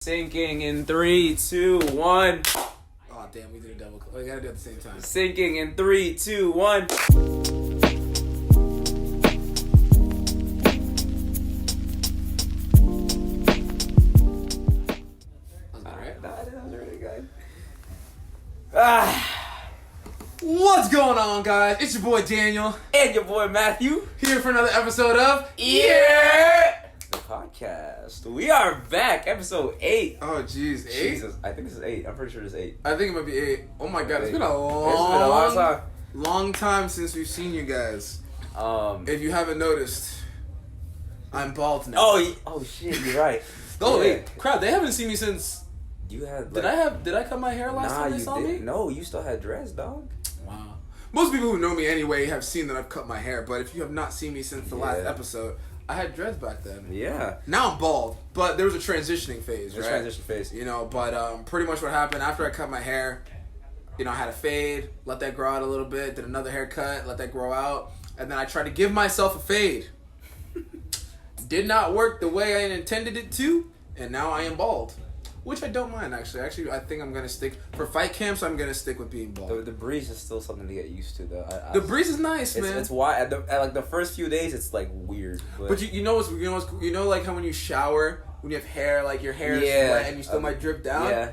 Sinking in 3, 2, 1. Oh damn, we did a double. We gotta do it at the same time. Sinking in 3, 2, 1. That was really good. What's going on, guys? It's your boy Daniel And your boy Matthew. here for another episode of YERRRRR, the podcast. We are back, episode 8. Oh jeez, 8? Jesus, I think this is 8. I'm pretty sure this is 8. I think it might be 8. Oh my god, it's been a long time since we've seen you guys. If you haven't noticed, I'm bald now. Oh shit, you're right. Oh Yeah. wait, crap! They haven't seen me since. You had. Did I cut my hair last time they saw me? No, you still had dreads, dog. Wow. Most people who know me anyway have seen that I've cut my hair, but if you have not seen me since the last episode, I had dreads back then. Yeah. Now I'm bald, but there was a transitioning phase, right? Transition phase. You know, but pretty much what happened after I cut my hair, you know, I had a fade, let that grow out a little bit, did another haircut, let that grow out, and then I tried to give myself a fade. Did not work the way I intended it to, and now I am bald. Which I don't mind, actually. Actually, I think I'm going to stick... For fight camps, I'm going to stick with being bald. The breeze is still something to get used to, though. The breeze is nice, man. It's why... At like, the first few days, it's, like, weird. But you know what's... You know, like, how when you shower, when you have hair, like, your hair is wet and you still might drip down? Yeah.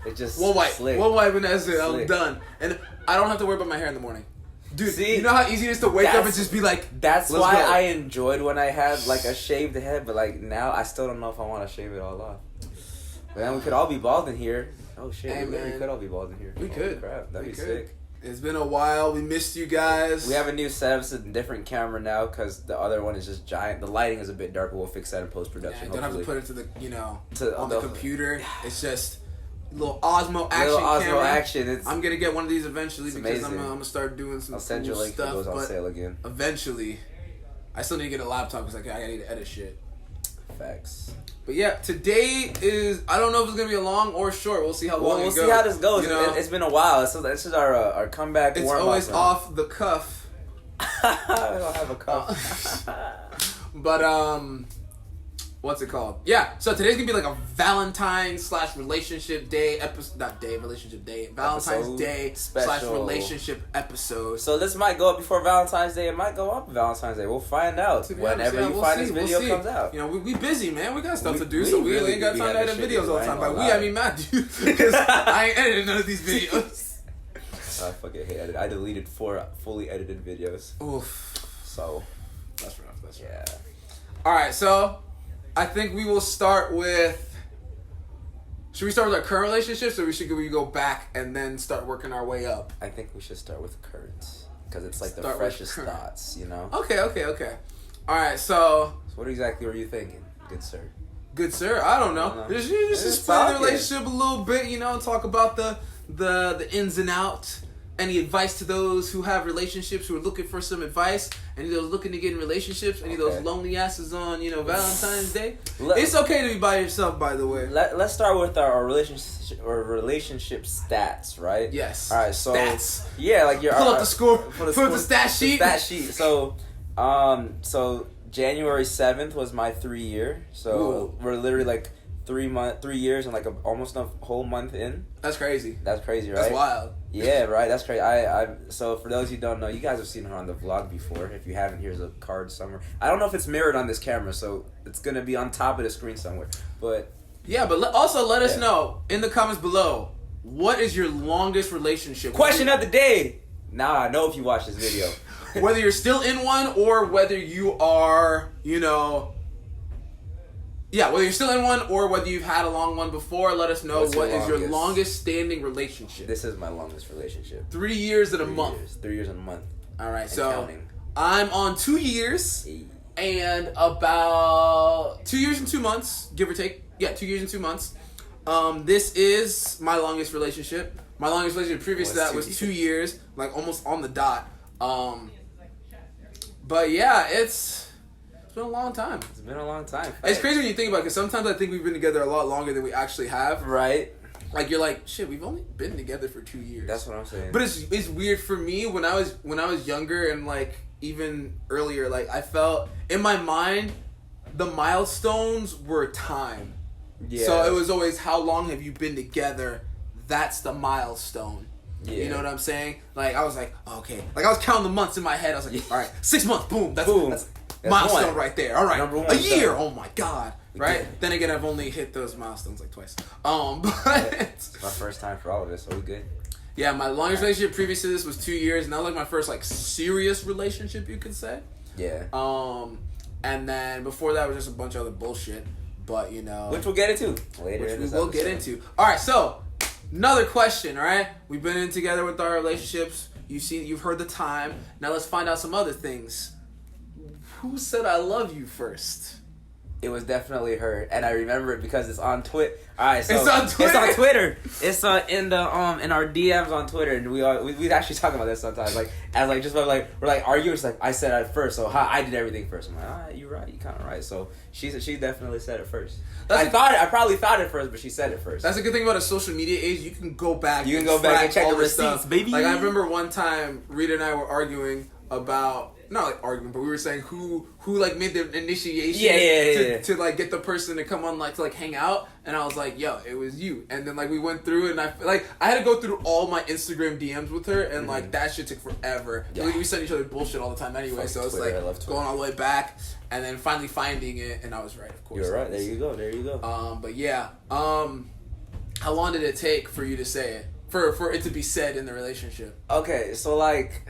It just We'll wipe. slick. We'll wipe and that's it. I'm Slick. done. And I don't have to worry about my hair in the morning. Dude, See, you know how easy it is to wake up and just be like... That's let's why go. I enjoyed when I had, like, a shaved head, but, like, now I still don't know if I want to shave it all off. But then we could all be bald in here. Oh shit, hey, we could all be bald in here. We Holy could. Crap, that'd be sick. It's been a while. We missed you guys. We have a new setup. It's a different camera now because the other one is just giant. The lighting is a bit darker. We'll fix that in post production. Yeah, don't have to put it to the, you know, To on the computer. It's just a little Osmo action camera. Action. I'm gonna get one of these eventually because amazing. I'm gonna start doing some I'll send you a link stuff. if it goes on sale again. Eventually, I still need to get a laptop because I need to edit shit. Facts. But yeah, today is, I don't know if it's going to be a long or short. We'll see how long it goes. We'll see how this goes. You know? It's been a while. So this is our comeback. It's always off the cuff. I don't have a cuff. But, what's it called? Yeah, so today's going to be like a Valentine / relationship day episode. Not day, relationship day. Valentine's Day / relationship episode. So this might go up before Valentine's Day. It might go up Valentine's Day. We'll find out whenever you find this video comes out. You know, we busy, man. We got stuff to do, so we really ain't got time to edit videos all the time. By we, I mean Matthew. Because I ain't editing none of these videos. I fucking hate edit. I deleted 4 fully edited videos. Oof. So that's rough. That's rough. Yeah. All right, so I think we will start with. Should we start with our current relationships, or we go back and then start working our way up? I think we should start with current because it's like the freshest thoughts, you know. Okay. All right, so what exactly were you thinking, good sir? Good sir, I don't know. Just explain the relationship a little bit, you know, talk about the ins and outs. Any advice to those who have relationships, who are looking for some advice, any of those looking to get in relationships, any of those lonely asses on, you know, Valentine's Day? It's okay to be by yourself, by the way. Let's start with our relationship stats, right? Yes. All right, so stats. Yeah, like your pull up the score. Pull up the stat sheet. The stat sheet. So, January 7th was my 3 year. So we're literally like 3 years and like almost a whole month in. That's crazy. That's crazy, right? That's wild. Yeah, right. That's crazy. So for those who don't know, you guys have seen her on the vlog before. If you haven't, here's a card somewhere. I don't know if it's mirrored on this camera, so it's gonna be on top of the screen somewhere. But yeah, but also let us know in the comments below, what is your longest relationship? Question of the day. Now I know if you watch this video. Whether you're still in one or whether you are, you know. Yeah, whether you're still in one or whether you've had a long one before, let us know what is your longest standing relationship. This is my longest relationship. 3 years and a month. 3 years and a month. All right, and so counting. I'm on 2 years and about 2 years and 2 months, give or take. Yeah, 2 years and 2 months. This is my longest relationship. My longest relationship previous to that was 2 years, like almost on the dot. But yeah, it's been a long time. It's been a long time. It's crazy when you think about it, because sometimes I think we've been together a lot longer than we actually have. Right. Like, you're like, shit, we've only been together for 2 years. That's what I'm saying. But it's weird for me when I was younger and like even earlier, like I felt in my mind the milestones were time. Yeah. So it was always, how long have you been together? That's the milestone. Yeah. You know what I'm saying? Like, I was like, okay. Like, I was counting the months in my head. I was like, all right, 6 months. Boom. That's milestone right there. All right. #1 a year. done. Oh, my God. Right? Yeah. Then again, I've only hit those milestones like twice. But... It's my first time for all of this, so we good. Yeah, my longest relationship previous to this was 2 years. And that was like my first, like, serious relationship, you could say. Yeah. And then before that was just a bunch of other bullshit. But, you know... Which we'll get into later. Which in we this will episode. get into. Alright, so... Another question, all right? We've been in together with our relationships. You've heard the time. Now let's find out some other things. Who said I love you first? It was definitely her, and I remember it because it's on Twitter. All right, so It's on Twitter. It's on Twitter. It's in the in our DMs on Twitter, and we actually talk about this sometimes. Like as like just like we're like arguing. It's like I said it first, so I did everything first. I'm like, you're right, you kind of right. So she definitely said it first. I probably thought it first, but she said it first. That's the good thing about a social media age. You can go back. You can go back and check all the this receipts, stuff. baby. Like I remember one time, Rita and I were arguing about. Not like arguing, but we were saying who like made the initiation to like get the person to come on to hang out, and I was like, yo, it was you. And then like we went through it, and I had to go through all my Instagram DMs with her, and like that shit took forever. Yeah. Like, we sent each other bullshit all the time anyway, Fuck so it's Twitter, like going all the way back, and then finally finding it, and I was right, of course. You're right. There you go. But yeah, how long did it take for you to say it? For it to be said in the relationship? Okay, so like.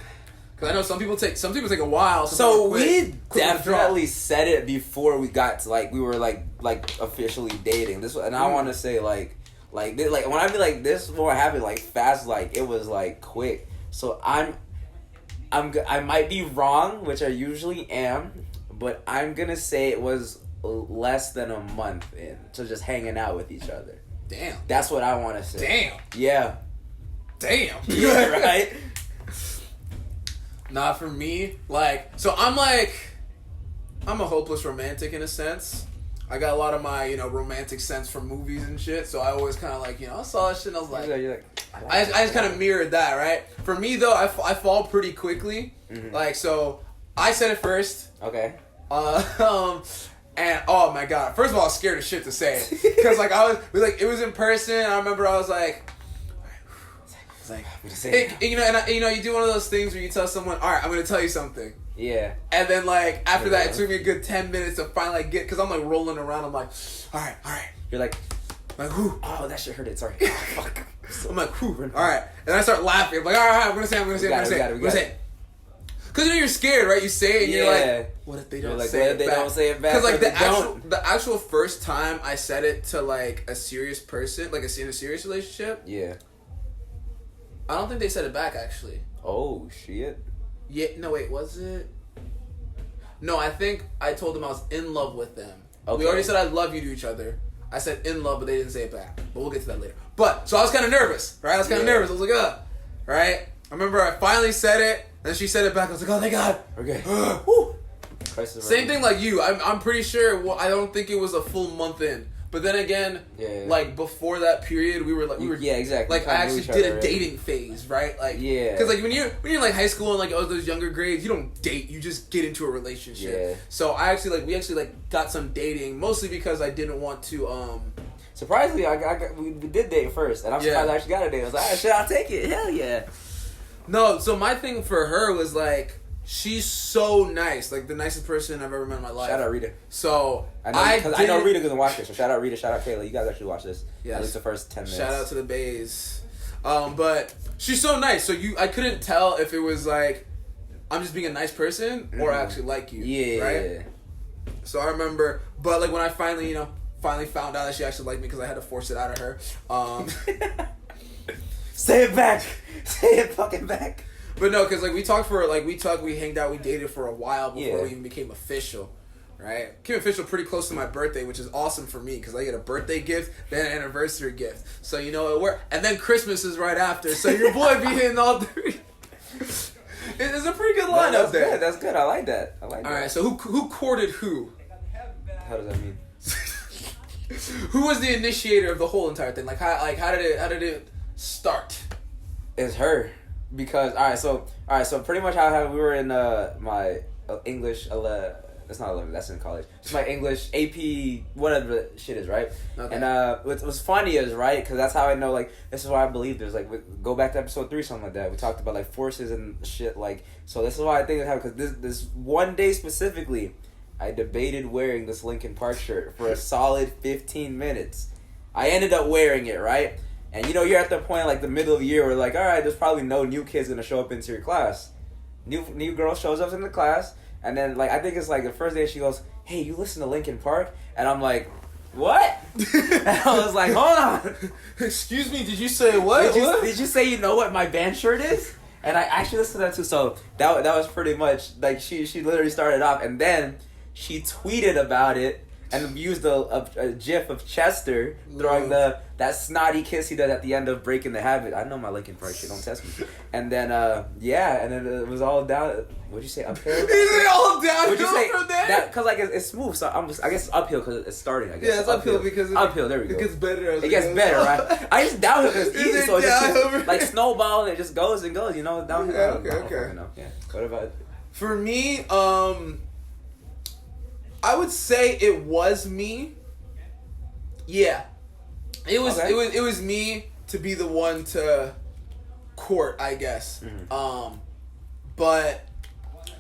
Because I know some people take a while. So we definitely said it before we got to we were like officially dating. This and I want to say like when I be like this more happened fast, it was quick. So I might be wrong, which I usually am, but I'm gonna say it was less than a month in to just hanging out with each other. Damn. That's what I want to say. Damn. Yeah. Damn. Yeah. Right. Nah, for me, so I'm a hopeless romantic in a sense. I got a lot of my, romantic sense from movies and shit, so I always kind of I saw that shit and I was like, I just kind of mirrored that, right? For me, though, I fall pretty quickly. Mm-hmm. So I said it first. Okay. And oh my god, first of all, I was scared as shit to say it. Because it was in person, I remember I was like, you do one of those things where you tell someone, all right, I'm going to tell you something. Yeah. And then, after that, it took me a good 10 minutes to finally get, because I'm, rolling around. I'm like, all right. You're like, whew. Oh, that shit hurted. Sorry. Oh, fuck. I'm like, whew. All right. And then I start laughing. I'm like, all right, I'm going to say it. Because you're scared, right? You say it, and you're like, what if they don't say it back? Don't say it back? Because, the actual first time I said it to, a serious person, in a serious relationship. Yeah. I don't think they said it back, actually. Oh, shit. Yeah, no, wait, was it? No, I think I told them I was in love with them. Okay. We already said I love you to each other. I said in love, but they didn't say it back. But we'll get to that later. So I was kind of nervous, right? I was like, right? I remember I finally said it, and she said it back. I was like, oh, thank God. Okay. Woo. Same thing like you. I'm pretty sure, I don't think it was a full month in. But then again, before that period, we were yeah, exactly. I actually did a dating phase, right? Because when you're in high school and those younger grades, you don't date, you just get into a relationship. Yeah. So we actually got some dating, mostly because I didn't want to. Surprisingly, we did date first, and I'm surprised I actually got a date. I was like, shit, I'll take it. Hell yeah. No, so my thing for her was she's so nice, the nicest person I've ever met in my life. Shout out Rita. So I know Rita gonna watch this. So shout out Rita, shout out Kayla. You guys actually watch this. Yes. At least the first 10 minutes. Shout out to the bays. But she's so nice. So I couldn't tell if it was I'm just being a nice person or I actually like you. Yeah. Right. So I remember, but when I finally found out that she actually liked me because I had to force it out of her. Say it back. Say it fucking back. But no, because we hanged out, we dated for a while before we even became official, right? Became official pretty close to my birthday, which is awesome for me because I get a birthday gift, then an anniversary gift. So it worked, and then Christmas is right after. So your boy be hitting all three. It's a pretty good lineup there. Good. That's good. I like that. All right. So who courted who? How does that mean? Who was the initiator of the whole entire thing? How did it start? It's her. Because so pretty much how we were in my English That's not 11. That's in college. It's my English AP, whatever the shit is, right? Okay. And what's funny is, right, because that's how I know, like, this is why I believe there's, like, go back to episode 3, something like that. We talked about, like, forces and shit, like, so this is why I think it happened, because this one day specifically, I debated wearing this Linkin Park shirt for a solid 15 minutes. I ended up wearing it, right? And, you know, you're at the point, like, the middle of the year where, like, all right, there's probably no new kids going to show up into your class. New girl shows up in the class, and then, like, I think it's, like, the first day she goes, hey, you listen to Linkin Park? And I'm like, what? And I was like, hold on. Excuse me, did you say what? Did you say you know what my band shirt is? And I actually listened to that, too. So that was pretty much, like, she literally started off, and then she tweeted about it, and used a gif of Chester throwing that snotty kiss he does at the end of Breaking the Habit. I know my Linkin Park shit, don't test me. And then, and then it was all down. What'd you say, uphill? Is it all downhill What'd you say? from there? Because, like, it's smooth, so I guess it's uphill because it's starting, I guess. Yeah, it's uphill because uphill, there we go. It gets better as it gets better, right? I just downhill because it's easy, so it's just like snowball, and it just goes and goes, you know, downhill. Yeah, okay. Yeah. What about... For me, I would say it was me. Yeah, it was. Okay. It was me to be the one to court, I guess. Mm-hmm. But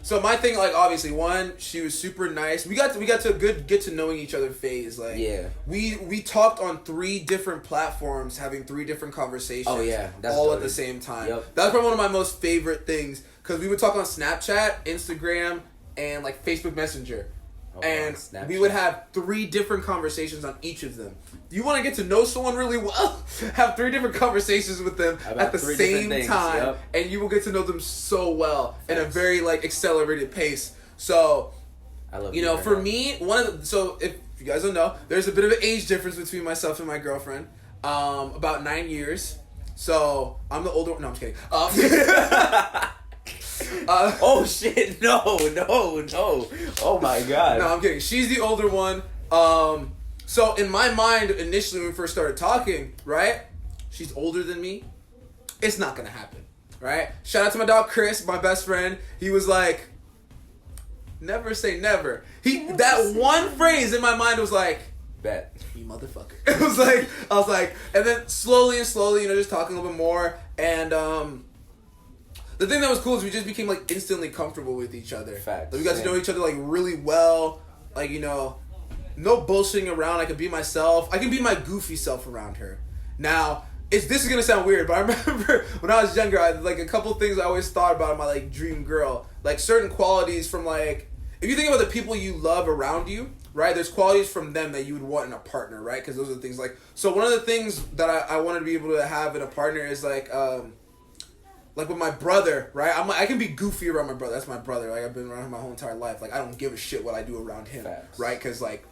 so my thing, like, obviously, one, she was super nice. We got to a good get to knowing each other phase. Like, yeah, we talked on 3 different platforms, having 3 different conversations. Oh yeah, that's all dope. at the same time. Yep. That's probably one of my most favorite things because we would talk on Snapchat, Instagram, and like Facebook Messenger. And we would have 3 different conversations on each of them. You want to get to know someone really well? Have 3 different conversations with them at the same time, and you will get to know them so well in a very like accelerated pace. So, I love you know, for me, so if you guys don't know, there's a bit of an age difference between myself and my girlfriend, about 9 years. So I'm the older one. No, I'm just kidding. Oh shit! No! Oh my god! No, I'm kidding. She's the older one. So in my mind, initially when we first started talking, right? She's older than me. It's not gonna happen, right? Shout out to my dog Chris, my best friend. He was like, "Never say never." That one phrase in my mind was like, "Bet you motherfucker." I was like, and then slowly, you know, just talking a little bit more, and the thing that was cool is we just became like instantly comfortable with each other. Facts. Like, we got to know each other like really well. Like, you know, no bullshitting around. I could be myself. I can be my goofy self around her. Now, this is gonna sound weird, but I remember when I was younger, like a couple things I always thought about my like dream girl. Like certain qualities from like, if you think about the people you love around you, right? There's qualities from them that you would want in a partner, right? Because those are the things like. So one of the things that I wanted to be able to have in a partner is like with my brother, right? I can be goofy around my brother. That's my brother. Like, I've been around him my whole entire life. Like, I don't give a shit what I do around him, Facts. right? Because, like,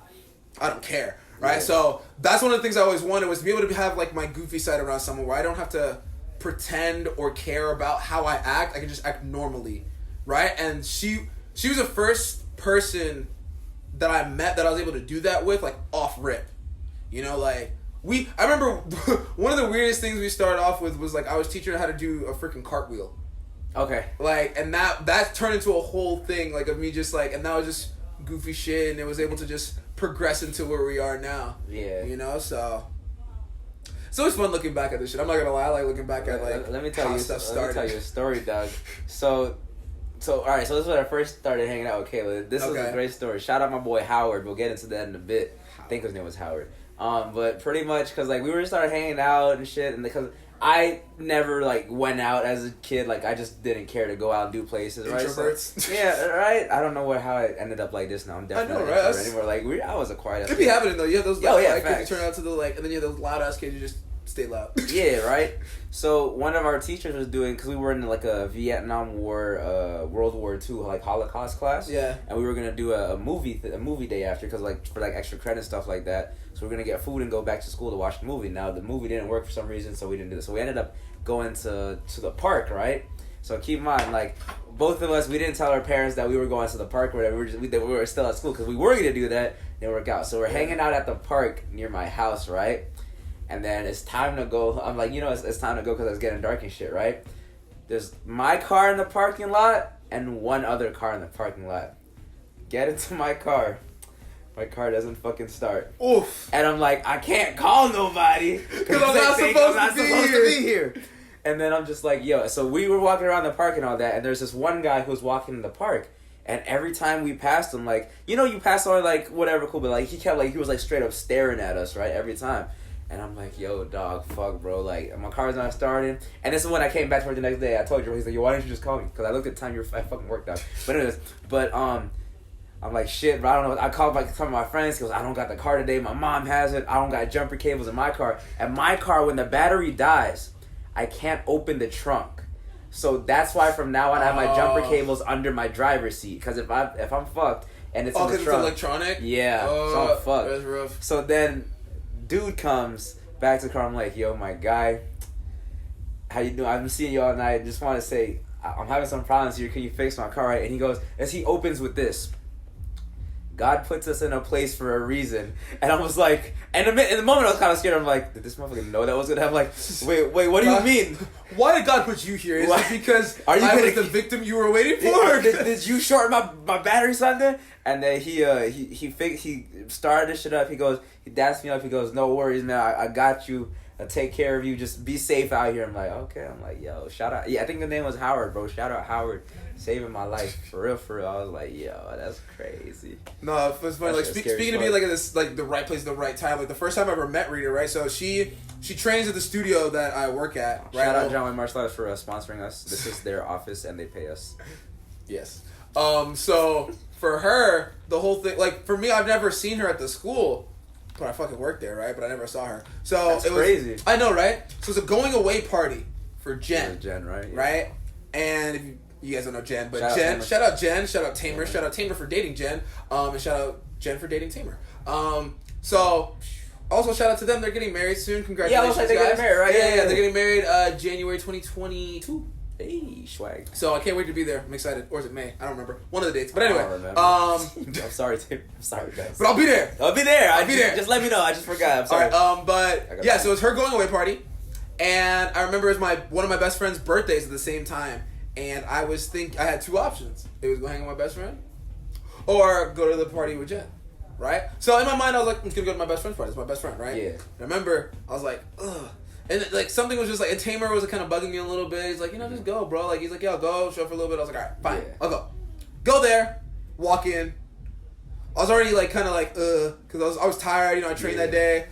I don't care, right? Yeah. So that's one of the things I always wanted was to be able to have, like, my goofy side around someone where I don't have to pretend or care about how I act. I can just act normally, right? And she was the first person that I met that I was able to do that with, like, off rip. You know, like... I remember one of the weirdest things we started off with was like I was teaching her how to do a freaking cartwheel. Okay. Like, and that turned into a whole thing, like, of me just like, and that was just goofy shit, and it was able to just progress into where we are now. Yeah. You know, so it's always fun looking back at this shit. I'm not gonna lie, I like looking back at like let me tell how you stuff started. Let me tell you a story, Doug. So all right. So this is when I first started hanging out with Kayla. This was a great story. Shout out my boy Howard. We'll get into that in a bit. I think his name was Howard. But pretty much because like we were started hanging out and shit, and because I never like went out as a kid, like I just didn't care to go out and do places, right? Introverts. So, yeah, right. I don't know how I ended up like this now. I'm definitely not introvert anymore. Like I was a quiet. Could be happening though. You have those kids kids you turn out to the like, and then you have those loud ass kids you just stay loud. Yeah, right. So one of our teachers was doing because we were in like a Vietnam War, World War II like Holocaust class. Yeah. And we were gonna do a movie day after because like for like extra credit and stuff like that. So we're gonna get food and go back to school to watch the movie. Now the movie didn't work for some reason, so we didn't do this. So we ended up going to the park, right? So keep in mind, like both of us, we didn't tell our parents that we were going to the park or whatever. We were still at school because we were gonna do that. Didn't work out. So we're hanging out at the park near my house, right? And then it's time to go. I'm like, it's time to go because it's getting dark and shit, right? There's my car in the parking lot and one other car in the parking lot. get into my car. My car doesn't fucking start. Oof. And I'm like, I can't call nobody. Because I'm not supposed to be here. And then I'm just like, yo. So we were walking around the park and all that. And there's this one guy who was walking in the park. And every time we passed him, like, you know, you pass on, like, whatever, cool. But, like, he kept, like, he was, like, straight up staring at us, right? Every time. And I'm like, yo, dog, fuck, bro. Like, my car's not starting. And this is when I came back to work the next day. I told you, he's like, yo, why didn't you just call me? Because I looked at the time I fucking worked out. But anyways, I'm like, shit, bro, I don't know. I called some of my friends because I don't got the car today. My mom has it. I don't got jumper cables in my car. And my car, when the battery dies, I can't open the trunk. So that's why from now on I have my jumper cables under my driver's seat. Because if I'm fucked and it's in the trunk. Because it's electronic? Yeah, so I'm fucked. That's rough. So then dude comes back to the car. I'm like, yo, my guy, how you doing? I've been seeing you all night. Just want to say, I'm having some problems here. Can you fix my car, right? And he goes, as he opens with this, God puts us in a place for a reason. And I was like, and in the moment I was kind of scared. I'm like, did this motherfucker know that was going to happen? Like, wait, what do you mean? Why did God put you here? Is it because I was the victim you were waiting for? Did you shorten my battery something? And then he started this shit up. He danced me up. He goes, no worries, man. I got you. I'll take care of you. Just be safe out here. I'm like, okay. I'm like, yo, shout out. Yeah, I think the name was Howard, bro. Shout out Howard. Saving my life. For real. I was like, yo, that's crazy. No, it's funny. Like, speaking of being like in this, like the right place at the right time, like the first time I ever met Rita, right? So she trains at the studio that I work at, right? Shout out John Wayne Martial Arts for sponsoring us. This is their office and they pay us. Yes. So for her, the whole thing, like for me, I've never seen her at the school. But I fucking worked there, right? But I never saw her. So that's crazy. I know, right? So it's a going away party for Jen. Yeah, Jen, right? Yeah. Right? And if you guys don't know Jen, but shout out Jen, shout out Tamer, yeah. Shout out Tamer for dating Jen, and shout out Jen for dating Tamer. So also shout out to them. They're getting married soon. Congratulations, yeah, looks like they're getting married, right? Yeah, they're getting married January 2022. Hey, swag. So I can't wait to be there. I'm excited. Or is it May? I don't remember. One of the dates. But anyway. I'm sorry, Tim. I'm sorry, guys. But I'll be there. I'll be there. Just let me know. I just forgot. I'm sorry. All right, but yeah, so it's her going away party. And I remember it was one of my best friend's birthdays at the same time. And I had two options. It was go hang with my best friend or go to the party with Jen. Right? So in my mind, I was like, I'm just going to go to my best friend's party. It's my best friend, right? Yeah. And I remember, I was like, ugh. And like something was just like, and Tamer was kind of bugging me a little bit. He's like, just go, bro. Like he's like, yeah, I'll go, show up for a little bit. I was like, all right, fine, I'll go. Go there, walk in. I was already like kind of like, because I was tired. I trained that day.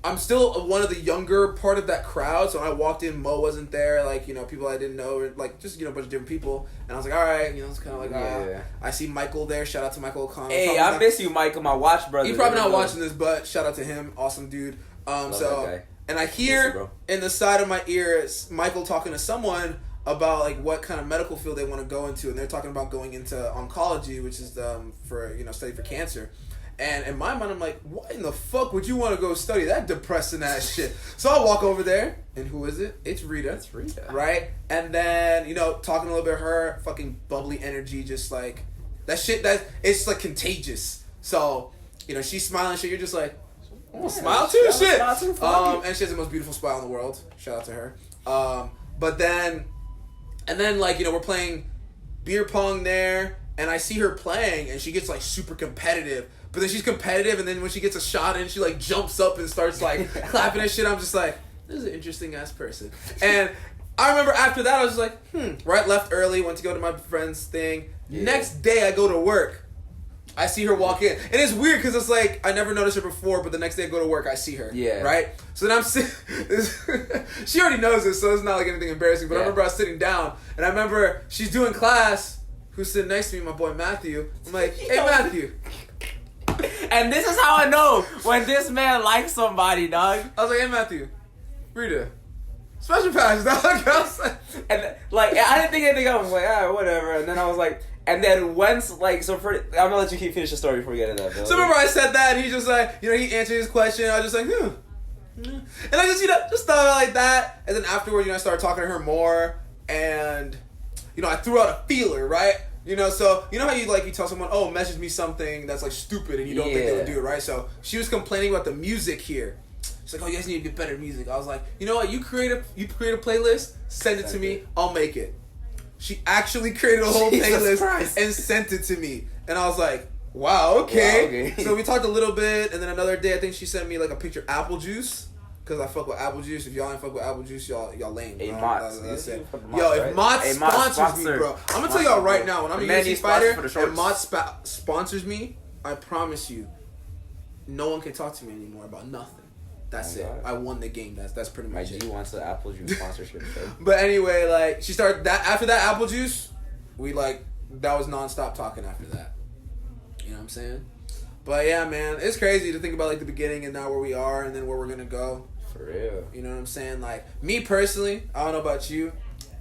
I'm still one of the younger part of that crowd. So when I walked in, Mo wasn't there. Like people I didn't know, like just a bunch of different people. And I was like, all right, it's kind of like, I see Michael there. Shout out to Michael O'Connor. Hey, I miss you, Michael, my watch brother. He's probably not watching this, but shout out to him, awesome dude. And I hear in the side of my ears Michael talking to someone about like what kind of medical field they want to go into, and they're talking about going into oncology, which is for study for cancer. And in my mind, I'm like, what in the fuck would you want to go study that depressing ass shit? So I walk over there, and who is it? It's Rita. It's Rita. Right? And then, talking a little bit, her fucking bubbly energy, just like, that shit, it's like contagious. So, she's smiling shit, you're just like, smile too, shit. And she has the most beautiful smile in the world. Shout out to her. But then, we're playing beer pong there, and I see her playing, and she gets like super competitive. But then she's competitive, and then when she gets a shot in, she like jumps up and starts like clapping and shit. I'm just like, this is an interesting ass person. And I remember after that, I was just like, right, left early, went to go to my friend's thing. Yeah. Next day, I go to work. I see her walk in. And it's weird because it's like, I never noticed her before, but the next day I go to work, I see her. Yeah. Right? So then I'm sitting, she already knows this, so it's not like anything embarrassing, but I remember I was sitting down, and I remember she's doing class, who's sitting next to me, my boy Matthew. I'm like, hey Matthew. And this is how I know when this man likes somebody, dog. I was like, hey Matthew, Rita, special pass, dog. And like, I didn't think anything of it. I was like, whatever. And then I was like, and then once, like, I'm gonna let you keep finish the story before we get into that, Bill. So remember I said that, and he's just like, he answered his question, and I was just like, And I just, just thought about it like that. And then afterwards, I started talking to her more, and, I threw out a feeler, right? So, how you tell someone, oh, message me something that's like stupid, and you don't think they would do it, right? So she was complaining about the music here. She's like, oh, you guys need to get better music. I was like, you know what? You create a playlist, send it to me, I'll make it. She actually created a whole Jesus playlist Christ. and sent it to me. And I was like, wow, okay. So we talked a little bit, and then another day I think she sent me like a picture of apple juice. Cause I fuck with apple juice. If y'all ain't fuck with apple juice, y'all lame. Hey, Mott's. Yo, If Mott's sponsors me, bro, I'm gonna tell y'all right now. When I'm a UFC fighter, if Mott's sponsors me, I promise you, no one can talk to me anymore about nothing. That's it. I won the game. That's pretty much it. My G wants the apple juice sponsorship. But anyway, like she started that after that apple juice, we like that was nonstop talking after that. You know what I'm saying? But yeah, man, it's crazy to think about like the beginning and now where we are and then where we're gonna go. For real. You know what I'm saying? Like me personally, I don't know about you,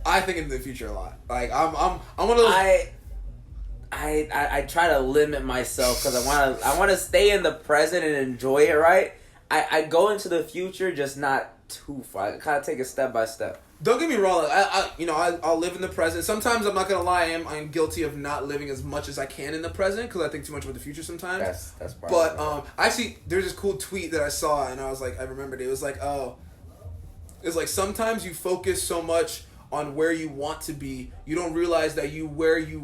I think into the future a lot. Like I'm one of those. I try to limit myself because I want to stay in the present and enjoy it. Right. I go into the future just not too far. I kind of take it step by step. Don't get me wrong. Like, I'll live in the present. Sometimes I'm not gonna lie. I'm guilty of not living as much as I can in the present because I think too much about the future sometimes. That's part. But actually, there's this cool tweet that I saw and I was like, I remembered it. It was like, it's like sometimes you focus so much on where you want to be, you don't realize that where you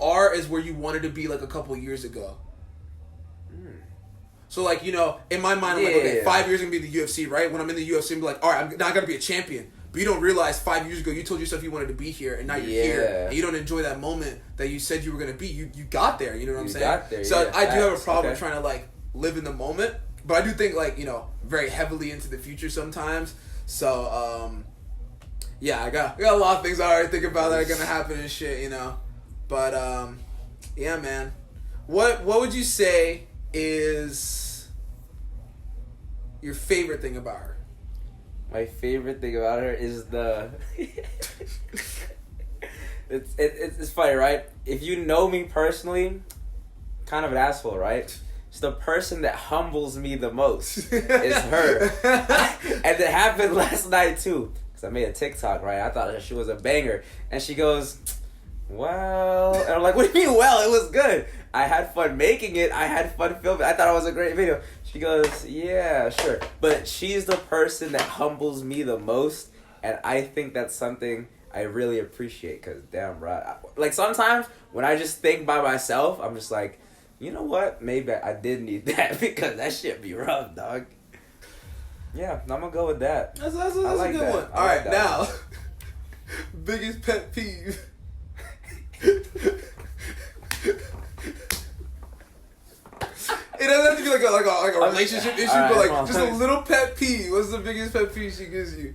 are is where you wanted to be like a couple years ago. So, like, you know, in my mind, I'm like, okay, 5 years I'm going to be in the UFC, right? When I'm in the UFC, I'm like, all right, now I got to be a champion. But you don't realize 5 years ago, you told yourself you wanted to be here, and now you're here. And you don't enjoy that moment that you said you were going to be. You got there, you know what I'm saying? Got there, so I do have a problem trying to, like, live in the moment. But I do think, like, you know, very heavily into the future sometimes. So, yeah, I got a lot of things I already think about that are going to happen and shit, you know? But, yeah, man. What would you say is your favorite thing about her? My favorite thing about her is the it's funny, right? If you know me personally, kind of an asshole, right? It's the person that humbles me the most is her. And it happened last night too, because I made a TikTok, right? I thought she was a banger, and she goes, well, and I'm like, what do you mean, well? It was good. I had fun making it. I had fun filming. I thought it was a great video. She goes, yeah, sure. But she's the person that humbles me the most, and I think that's something I really appreciate, because damn, bro. Like, sometimes when I just think by myself, I'm just like, you know what? Maybe I did need that, because that shit be rough, dog. Yeah, I'm going to go with that. That's a good one. All right, now, biggest pet peeve. It doesn't have to be like a relationship issue, right, but like just a little pet peeve. What's the biggest pet peeve she gives you?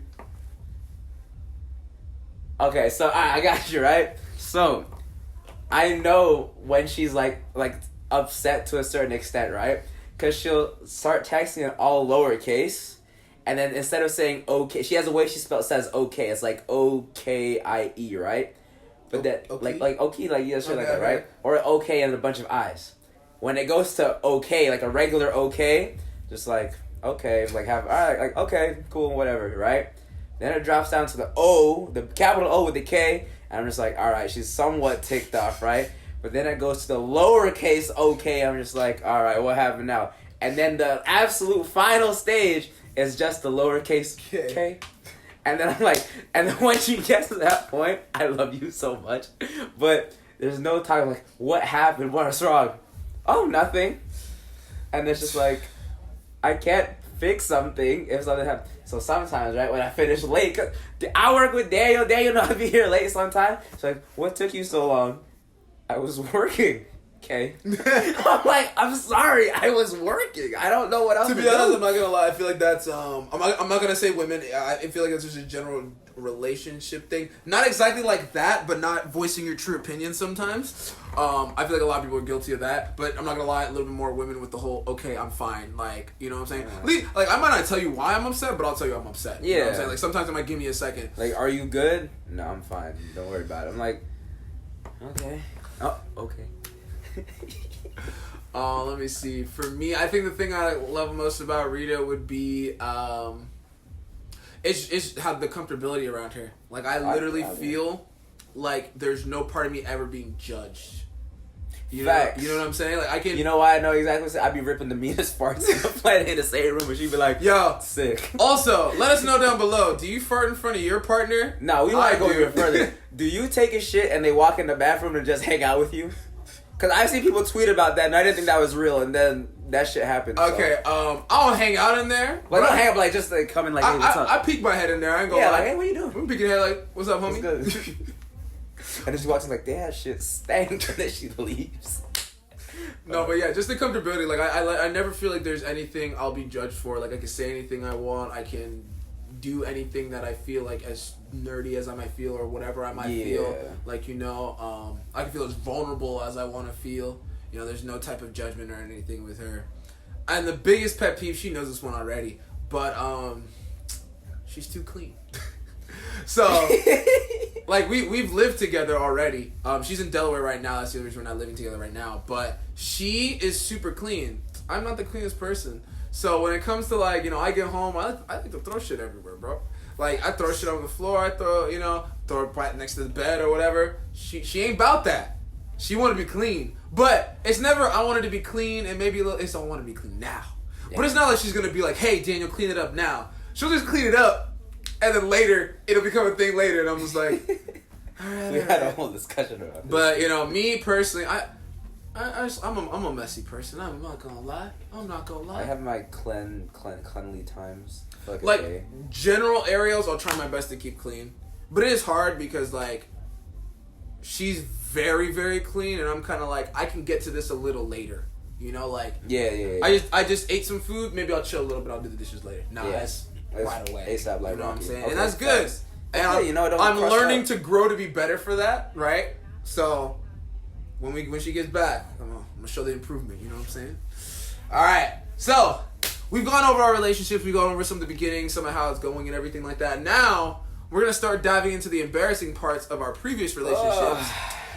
Okay, so I got you, right? So I know when she's like upset to a certain extent, right? Because she'll start texting in all lowercase, and then instead of saying okay, she has a way she says okay. It's like O-K-I-E, right? But that okay. like okay, like yeah, shit like that, right? Or okay and a bunch of I's. When it goes to okay, like a regular okay, just like okay, like have alright, like okay, cool, whatever, right? Then it drops down to the O, the capital O with the K, and I'm just like, alright, she's somewhat ticked off, right? But then it goes to the lowercase okay, I'm just like, alright, what happened now? And then the absolute final stage is just the lowercase K. And then I'm like, and then when she gets to that point, I love you so much, but there's no time like, what happened? What's wrong? Oh, nothing. And it's just like, I can't fix something if something happens. So sometimes, right, when I finish late, 'cause I work with Daniel. Daniel know I'll be here late sometimes. It's like, what took you so long? I was working. Okay. I'm like, I'm sorry, I was working. I don't know what else to be honest, I'm not gonna lie. I feel like that's I'm not gonna say women. I feel like it's just a general relationship thing. Not exactly like that, but not voicing your true opinion sometimes. I feel like a lot of people are guilty of that, but I'm not gonna lie, a little bit more women with the whole okay, I'm fine, like, you know what I'm saying? Like, I might not tell you why I'm upset, but I'll tell you I'm upset. Yeah. You know what I'm saying? Like, sometimes it might give me a second. Like, are you good? No, I'm fine. Don't worry about it. I'm like, okay. Oh, okay. Let me see. For me, I think the thing I love most about Rita would be it's how the comfortability around her. Like, I literally feel like there's no part of me ever being judged. You Facts. know what I'm saying? Like I can. You know why I know exactly what I'd be ripping the meanest farts in the planet in the same room, and she'd be like, "Yo, sick." Also, let us know down below. Do you fart in front of your partner? No, we might go even further. Do you take a shit and they walk in the bathroom and just hang out with you? Because I've seen people tweet about that, and I didn't think that was real, and then that shit happened. Okay, I don't hang out in there. Like, don't hang up, like, just like come in, like, hey, what's up? I peek my head in there. I ain't gonna lie. Like, hey, what you doing? I'm peeking head like, what's up, homie? What's good? And then she walks in like, damn, shit stank, and then she leaves. No, but yeah, just the comfortability. Like, I never feel like there's anything I'll be judged for. Like, I can say anything I want. I can do anything that I feel like, as nerdy as I might feel or whatever I might feel. Like, you know, I can feel as vulnerable as I want to feel. You know, there's no type of judgment or anything with her. And the biggest pet peeve, she knows this one already, but she's too clean. So, like, we've lived together already. She's in Delaware right now. That's the only reason we're not living together right now. But she is super clean. I'm not the cleanest person. So when it comes to, like, you know, I get home, I like to throw shit everywhere, bro. Like, I throw shit on the floor. I throw it right next to the bed or whatever. She ain't about that. She want to be clean. But it's never, I want her to be clean and maybe it's I want to be clean now. Yeah. But it's not like she's going to be like, hey, Daniel, clean it up now. She'll just clean it up. And then later, it'll become a thing later. And I'm just like, all right. We had a whole discussion about this. But, you know, me personally, I'm a messy person. I'm not going to lie. I have my cleanly times. Like general areas, I'll try my best to keep clean. But it is hard because, like, she's very, very clean. And I'm kind of like, I can get to this a little later. You know, like. Yeah. I just ate some food. Maybe I'll chill a little bit. I'll do the dishes later. That's right away. ASAP, like, you know what I'm saying? Okay, and that's good. And you know, I'm learning to grow to be better for that, right? So when she gets back, I'm gonna show the improvement. You know what I'm saying? All right. So we've gone over our relationships. We've gone over some of the beginnings, some of how it's going, and everything like that. Now we're gonna start diving into the embarrassing parts of our previous relationships.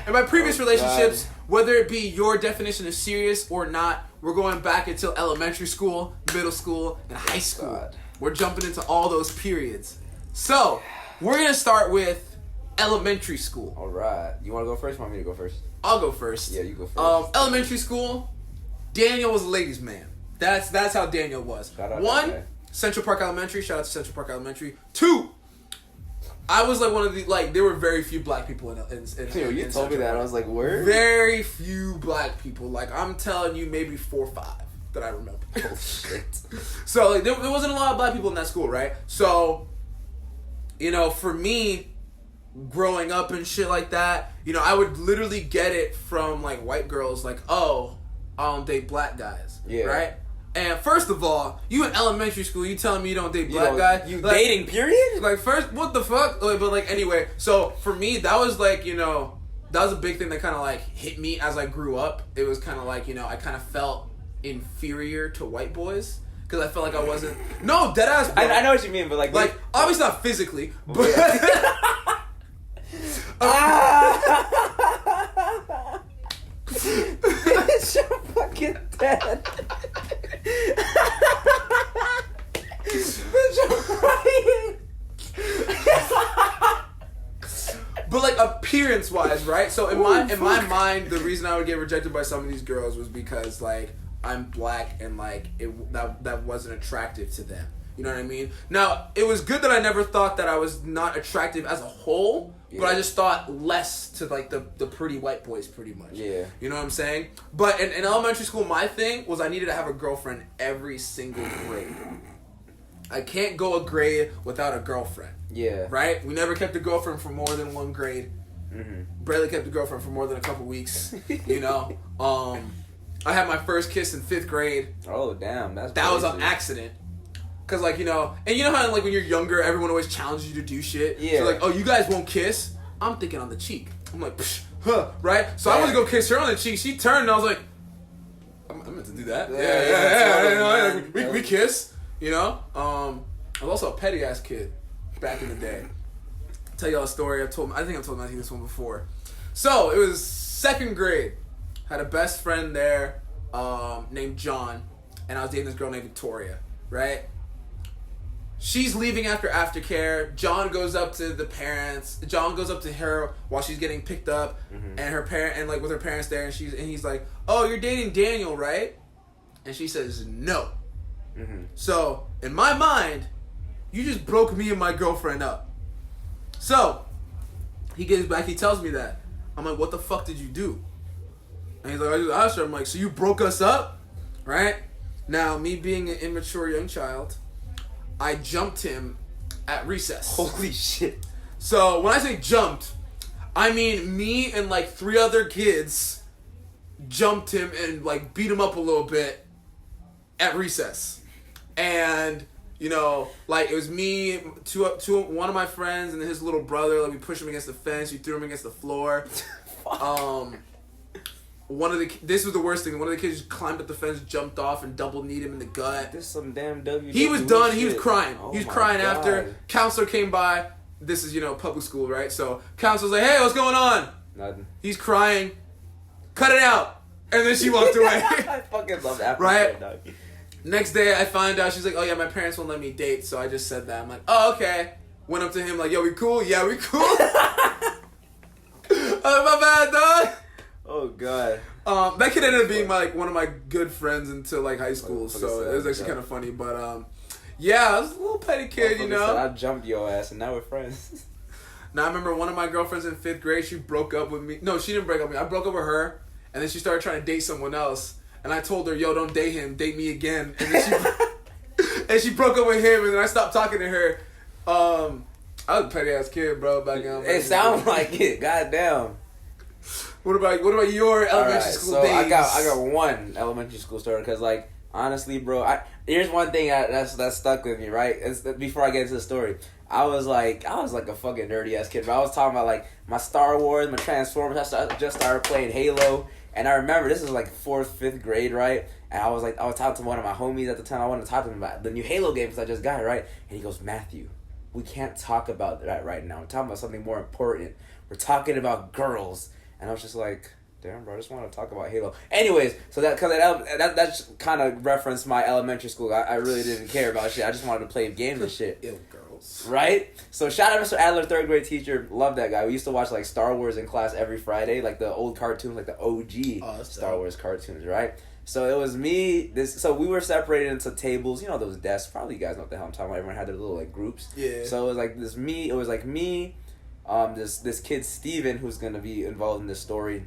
And by previous relationships, whether it be your definition of serious or not, we're going back until elementary school, middle school, and high school. God. We're jumping into all those periods. So, we're going to start with elementary school. All right. You want to go first or want me to go first? I'll go first. Yeah, you go first. Elementary school, Daniel was a ladies' man. That's how Daniel was. One, Central Park Elementary. Shout out to Central Park Elementary. Two, I was like one of the, like, there were very few black people in Dude, you told me that. I was like, word? Very few black people. Like, I'm telling you, maybe 4 or 5 that I remember. Oh, shit. So, like, there wasn't a lot of black people in that school, right? So, you know, for me, growing up and shit like that, you know, I would literally get it from, like, white girls, like, oh, I don't date black guys. Yeah. Right? And first of all, you in elementary school, you telling me you don't date black guys? You like, dating, period? Like, first, what the fuck? Like, but, like, anyway, so for me, that was, like, you know, that was a big thing that kind of, like, hit me as I grew up. It was kind of like, you know, I kind of felt inferior to white boys because I felt like I wasn't. No, deadass. I know what you mean, but, like, obviously not physically, but. Bitch, you're fucking dead. Bitch, I'm crying. But, like, appearance-wise, right? So in my mind, the reason I would get rejected by some of these girls was because, like, I'm black and, like, that wasn't attractive to them. You know what I mean? Now, it was good that I never thought that I was not attractive as a whole, but I just thought less to, like, the pretty white boys, pretty much. Yeah. You know what I'm saying? But in elementary school, my thing was I needed to have a girlfriend every single grade. I can't go a grade without a girlfriend. Yeah. Right? We never kept a girlfriend for more than 1 grade. Mm-hmm. Barely kept a girlfriend for more than a couple weeks. You know? I had my first kiss in 5th grade. Oh, damn. That was an accident. Because, like, you know, and you know how, like, when you're younger, everyone always challenges you to do shit? Yeah. So, like, oh, you guys won't kiss? I'm thinking on the cheek. I'm like, psh, huh, right? So I went to go kiss her on the cheek. She turned, and I was like, I meant to do that. Yeah. We kiss, you know? I was also a petty-ass kid back in the day. I'll tell y'all a story. I think I told Matthew this one before. So, it was 2nd grade. Had a best friend there named John, and I was dating this girl named Victoria, right? she's leaving after aftercare. John goes up to the parents. John goes up to her while she's getting picked up, and her parent and like with her parents there, and he's like, "Oh, you're dating Daniel, right?" And she says, "No." So in my mind, you just broke me and my girlfriend up. So he gets back. He tells me that. I'm like, "What the fuck did you do?" And he's like, "I just asked her." I'm like, "So you broke us up, right?" Now, me being an immature young child, I jumped him at recess. Holy shit. So when I say jumped, I mean me and like 3 other kids jumped him and like beat him up a little bit at recess. And you know, like it was me, one of my friends and his little brother. Like we pushed him against the fence, we threw him against the floor. This was the worst thing. One of the kids climbed up the fence, jumped off, and double kneed him in the gut. This is some damn WWE. He was done. He was shit. crying. Oh he was my crying God. after. Counselor came by. This is, public school, right? So counselor's like, "Hey, what's going on?" Nothing. He's crying. Cut it out. And then she walked away. I fucking love that. Right? Next day, I find out. She's like, "Oh yeah, my parents won't let me date." So I just said that. I'm like, "Oh, okay." Went up to him like, "Yo, we cool?" "Yeah, we cool." My bad, dog. Oh god. That kid ended up being one of my good friends until like high school, so it was actually kind of funny. But yeah, I was a little petty kid, Said, I jumped your ass, and now we're friends. Now I remember one of my girlfriends in 5th grade. She broke up with me. No, she didn't break up with me. I broke up with her, and then she started trying to date someone else. And I told her, "Yo, don't date him. Date me again." And then she broke up with him, and then I stopped talking to her. I was a petty ass kid, bro. Back then. It sounds like it. Goddamn. What about your elementary school days? I got one elementary school story because like honestly, bro, here's one thing that stuck with me. Right, before I get into the story, I was like a fucking nerdy ass kid. But I was talking about like my Star Wars, my Transformers. I just started playing Halo, and I remember this was like 4th, 5th grade, right? And I was talking to one of my homies at the time. I wanted to talk to him about the new Halo game because I just got it, right? And he goes, "Matthew, we can't talk about that right now. We're talking about something more important. We're talking about girls." And I was just like, "Damn, bro, I just want to talk about Halo." Anyways, so that kind of referenced my elementary school. I really didn't care about shit. I just wanted to play games and shit. Ill girls. Right? So shout out Mr. Adler, 3rd grade teacher. Love that guy. We used to watch like Star Wars in class every Friday, like the old cartoons, like the OG Star Wars cartoons, right? So it was me. So we were separated into tables. You know those desks. Probably you guys know what the hell I'm talking about. Everyone had their little like groups. Yeah. So it was like me. It was like me. This kid Steven who's gonna be involved in this story,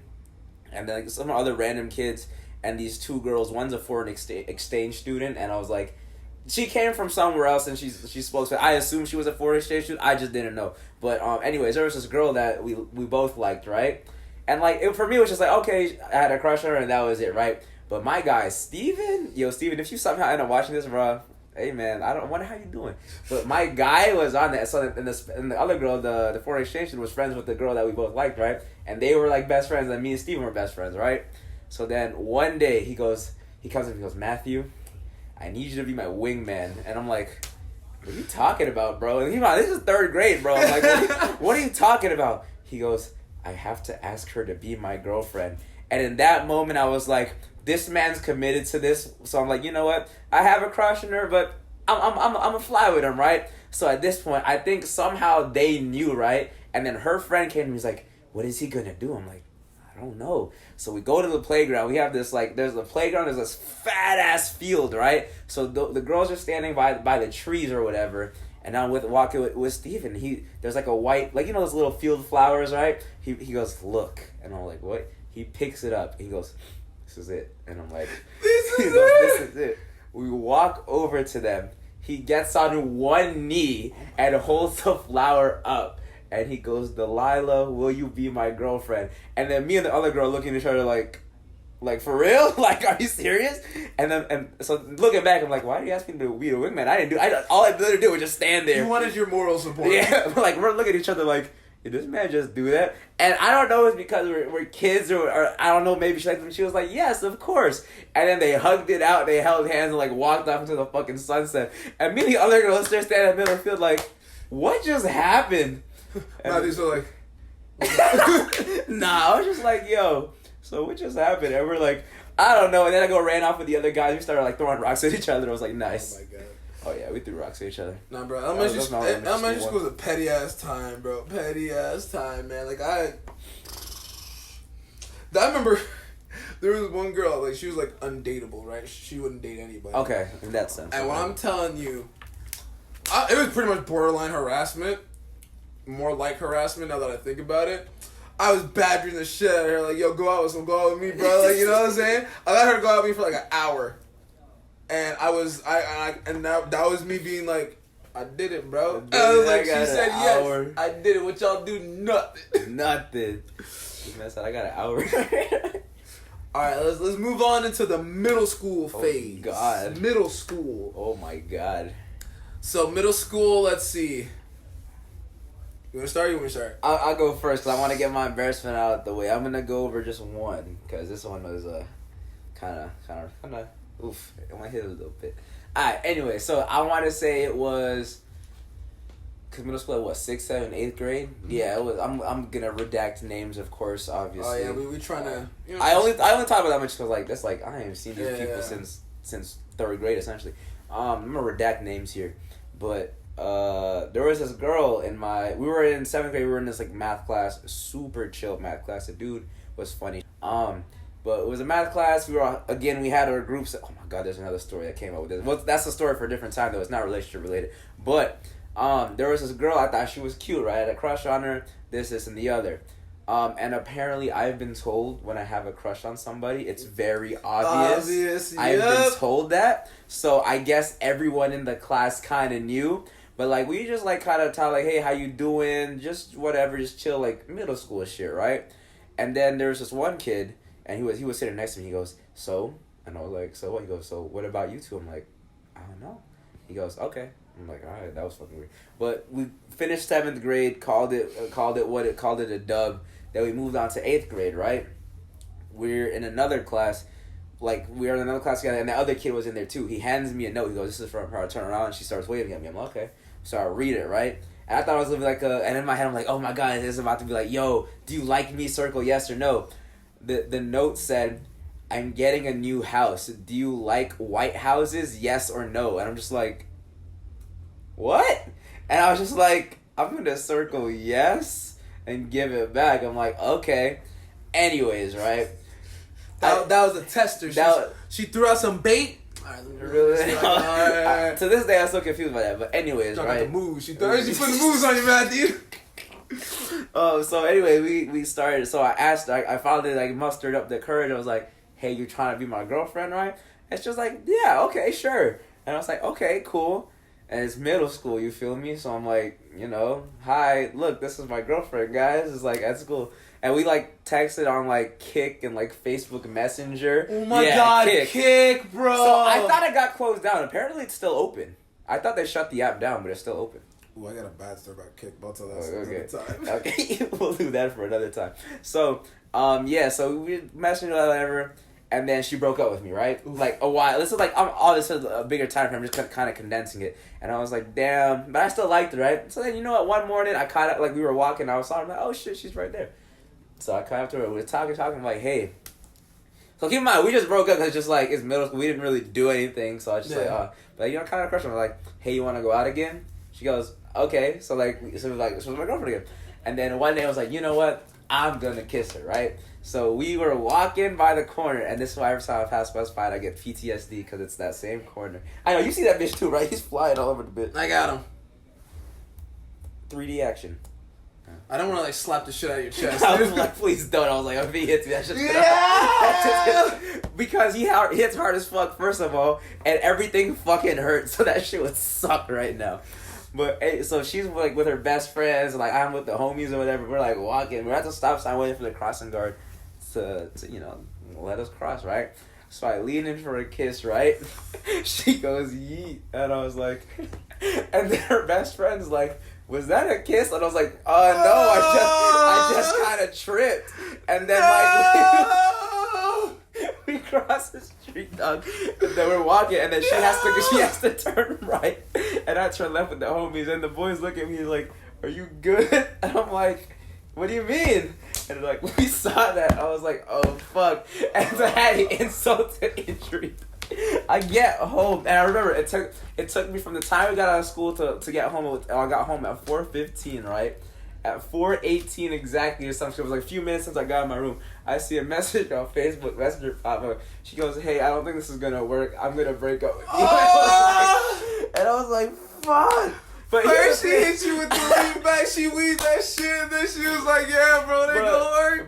and then like some other random kids, and these 2 girls. One's a foreign exchange student, and I was like, she came from somewhere else, and she spoke. I assumed she was a foreign exchange student. I just didn't know. But anyways, there was this girl that we both liked, right? And like for me, it was just like, okay, I had a crush on her, and that was it, right? But my guy Steven, if you somehow end up watching this, bro. Hey man, I wonder how you doing. But my guy was on that. So and the other girl, the foreign exchange student, was friends with the girl that we both liked, right? And they were like best friends, and me and Steven were best friends, right? So then one day he comes up and he goes, "Matthew, I need you to be my wingman." And I'm like, "What are you talking about, bro?" And this is 3rd grade, bro. I'm like, what are you talking about? He goes, "I have to ask her to be my girlfriend." And in that moment, I was like, this man's committed to this. So I'm like, you know what? I have a crush on her, but I'm a fly with him, right? So at this point, I think somehow they knew, right? And then her friend came to me, he's like, "What is he gonna do?" I'm like, "I don't know." So we go to the playground. We have this there's the playground. There's this fat ass field, right? So the girls are standing by the trees or whatever. And I'm walking with Steven. There's like a white, like those little field flowers, right? He goes, "Look," and I'm like, "What?" He picks it up. He goes, "This is it." And I'm like, This is it. We walk over to them. He gets on one knee and holds the flower up. And he goes, "Delilah, will you be my girlfriend?" And then me and the other girl looking at each other like for real? Like, are you serious? And so looking back, I'm like, why did you ask me to be a wingman? All I literally did was just stand there. You wanted your moral support. Yeah, we're looking at each other like, did this man just do that? And I don't know if it's because we're kids or I don't know, maybe she liked him. She was like, "Yes, of course." And then they hugged it out, they held hands and like walked off into the fucking sunset. And me and the other girl was just standing in the middle of the field like, what just happened? Nah, these are like... Nah, I was just like, yo, so what just happened? And we're like, I don't know. And then I ran off with the other guys. We started like throwing rocks at each other. I was like, nice. Oh my God. Oh yeah, we threw rocks at each other. Nah, bro. Elementary school was a petty ass time, bro. Petty ass time, man. Like I remember there was one girl, like she was like undateable, right? She wouldn't date anybody. Okay, in that sense. And what I'm telling you, it was pretty much borderline harassment. More like harassment now that I think about it. I was badgering the shit out of her, like, yo, go out with me, bro. Like, you know what I'm saying? I let her go out with me for like an hour. And that was me being like, I did it, bro. I was like, she said yes. I did it. What y'all do? Nothing. Nothing. I got an hour. Alright, let's move on into the middle school phase. Oh, God. Middle school. Oh, my God. So, middle school, let's see. You want to start or you want me to start? I'll go first because I want to get my embarrassment out of the way. I'm going to go over just one because this one was kind of, oof, it might hit a little bit. Alright, anyway, so I want to say it was, because middle school, what, 6th, 7th, 8th grade? Yeah, it was. I'm going to redact names, of course, obviously. Oh, yeah, we trying to, you know, I only talk about that much because, like, that's like, I haven't seen these people since 3rd grade, essentially. I'm going to redact names here, but there was this girl we were in 7th grade, we were in this like math class, super chill math class. The dude was funny. But it was a math class. We had our groups. Oh my God, there's another story that came up with this. Well, that's a story for a different time though. It's not relationship related. But there was this girl, I thought she was cute, right? I had a crush on her, this and the other. And apparently I've been told when I have a crush on somebody, it's very obvious. I've been told that. So I guess everyone in the class kind of knew. But, like, we just, like, kind of talk, like, hey, how you doing? Just whatever, just chill, like, middle school shit, right? And then there was this one kid, and he was sitting next to me. He goes, so? And I was like, so what? He goes, so what about you two? I'm like, I don't know. He goes, okay. I'm like, all right, that was fucking weird. But we finished 7th grade, called it a dub. Then we moved on to 8th grade, right? We're in another class. Like, we were in another class together, and the other kid was in there, too. He hands me a note. He goes, this is from her. I turn around, and she starts waving at me. I'm like, okay. So I read it, right? And I thought it was living like and in my head, I'm like, oh, my God, this is about to be like, yo, do you like me? Circle yes or no. The note said, I'm getting a new house. Do you like white houses? Yes or no? And I'm just like, what? And I was just like, I'm going to circle yes and give it back. I'm like, okay. Anyways, right? That was a tester. She threw out some bait. All right, really? All right. To this day, I'm still confused by that. But anyways, right? The moves. She put the moves on you, man, dude. So anyway, we started. So I finally like mustered up the courage. I was like, hey, you trying to be my girlfriend, right? And she was like, yeah, okay, sure. And I was like, okay, cool. And it's middle school, you feel me? So I'm like, you know, hi, look, this is my girlfriend, guys. It's like, at school. And we, like, texted on, like, Kik and, like, Facebook Messenger. Oh, my God, Kik, bro. So I thought it got closed down. Apparently, it's still open. I thought they shut the app down, but it's still open. Ooh, I got a bad story about Kik, but I'll tell that another time. Okay, we'll do that for another time. So, so we messaged or whatever, and then she broke up with me, right? Oof. Like, a while. This is, like, this is a bigger time frame. I'm just kind of condensing it. And I was like, damn. But I still liked her, right? So then, you know what? One morning, I kind of, like, we were walking. I was talking, I'm like, oh, shit, she's right there. So I came up to her, we were talking, I'm like, hey. So keep in mind, we just broke up because it's just like, it's middle school, we didn't really do anything, so I was just like, but you know, kind of crush her. I'm like, hey, you want to go out again? She goes, okay. So like, so my girlfriend again. And then one day I was like, you know what? I'm going to kiss her, right? So we were walking by the corner, and this is why every time I pass West Side, I get PTSD because it's that same corner. I know, you see that bitch too, right? He's flying all over the bit. I got him. 3D action. I don't want to like slap the shit out of your chest. I was like, please don't. I was like, if he hits me, that shit's because he hits hard as fuck, first of all, and everything fucking hurts, so that shit would suck right now. But so she's like with her best friends, and like I'm with the homies or whatever. We're like walking. We're at the stop sign waiting for the crossing guard to you know let us cross, right? So I lean in for a kiss, right? She goes yeet, and I was like, and then her best friend's like, was that a kiss? And I was like, no, I just kind of tripped. And then like we crossed the street, dog. And then we're walking, and then she has to turn right, and I turn left with the homies, and the boys look at me like, are you good? And I'm like, what do you mean? And like we saw that, I was like, oh fuck, and so I had insult to injury. I get home, and I remember it took me from the time we got out of school to get home. I got home at 4:15, right? At 4:18 exactly or something. It was like a few minutes since I got in my room. I see a message on Facebook Messenger pop up. She goes, "Hey, I don't think this is gonna work. I'm gonna break up with you." And I was like, "Fuck." But first she hit you with the lean back, she weaved that shit, and then she was like, "Yeah, bro, they gonna work."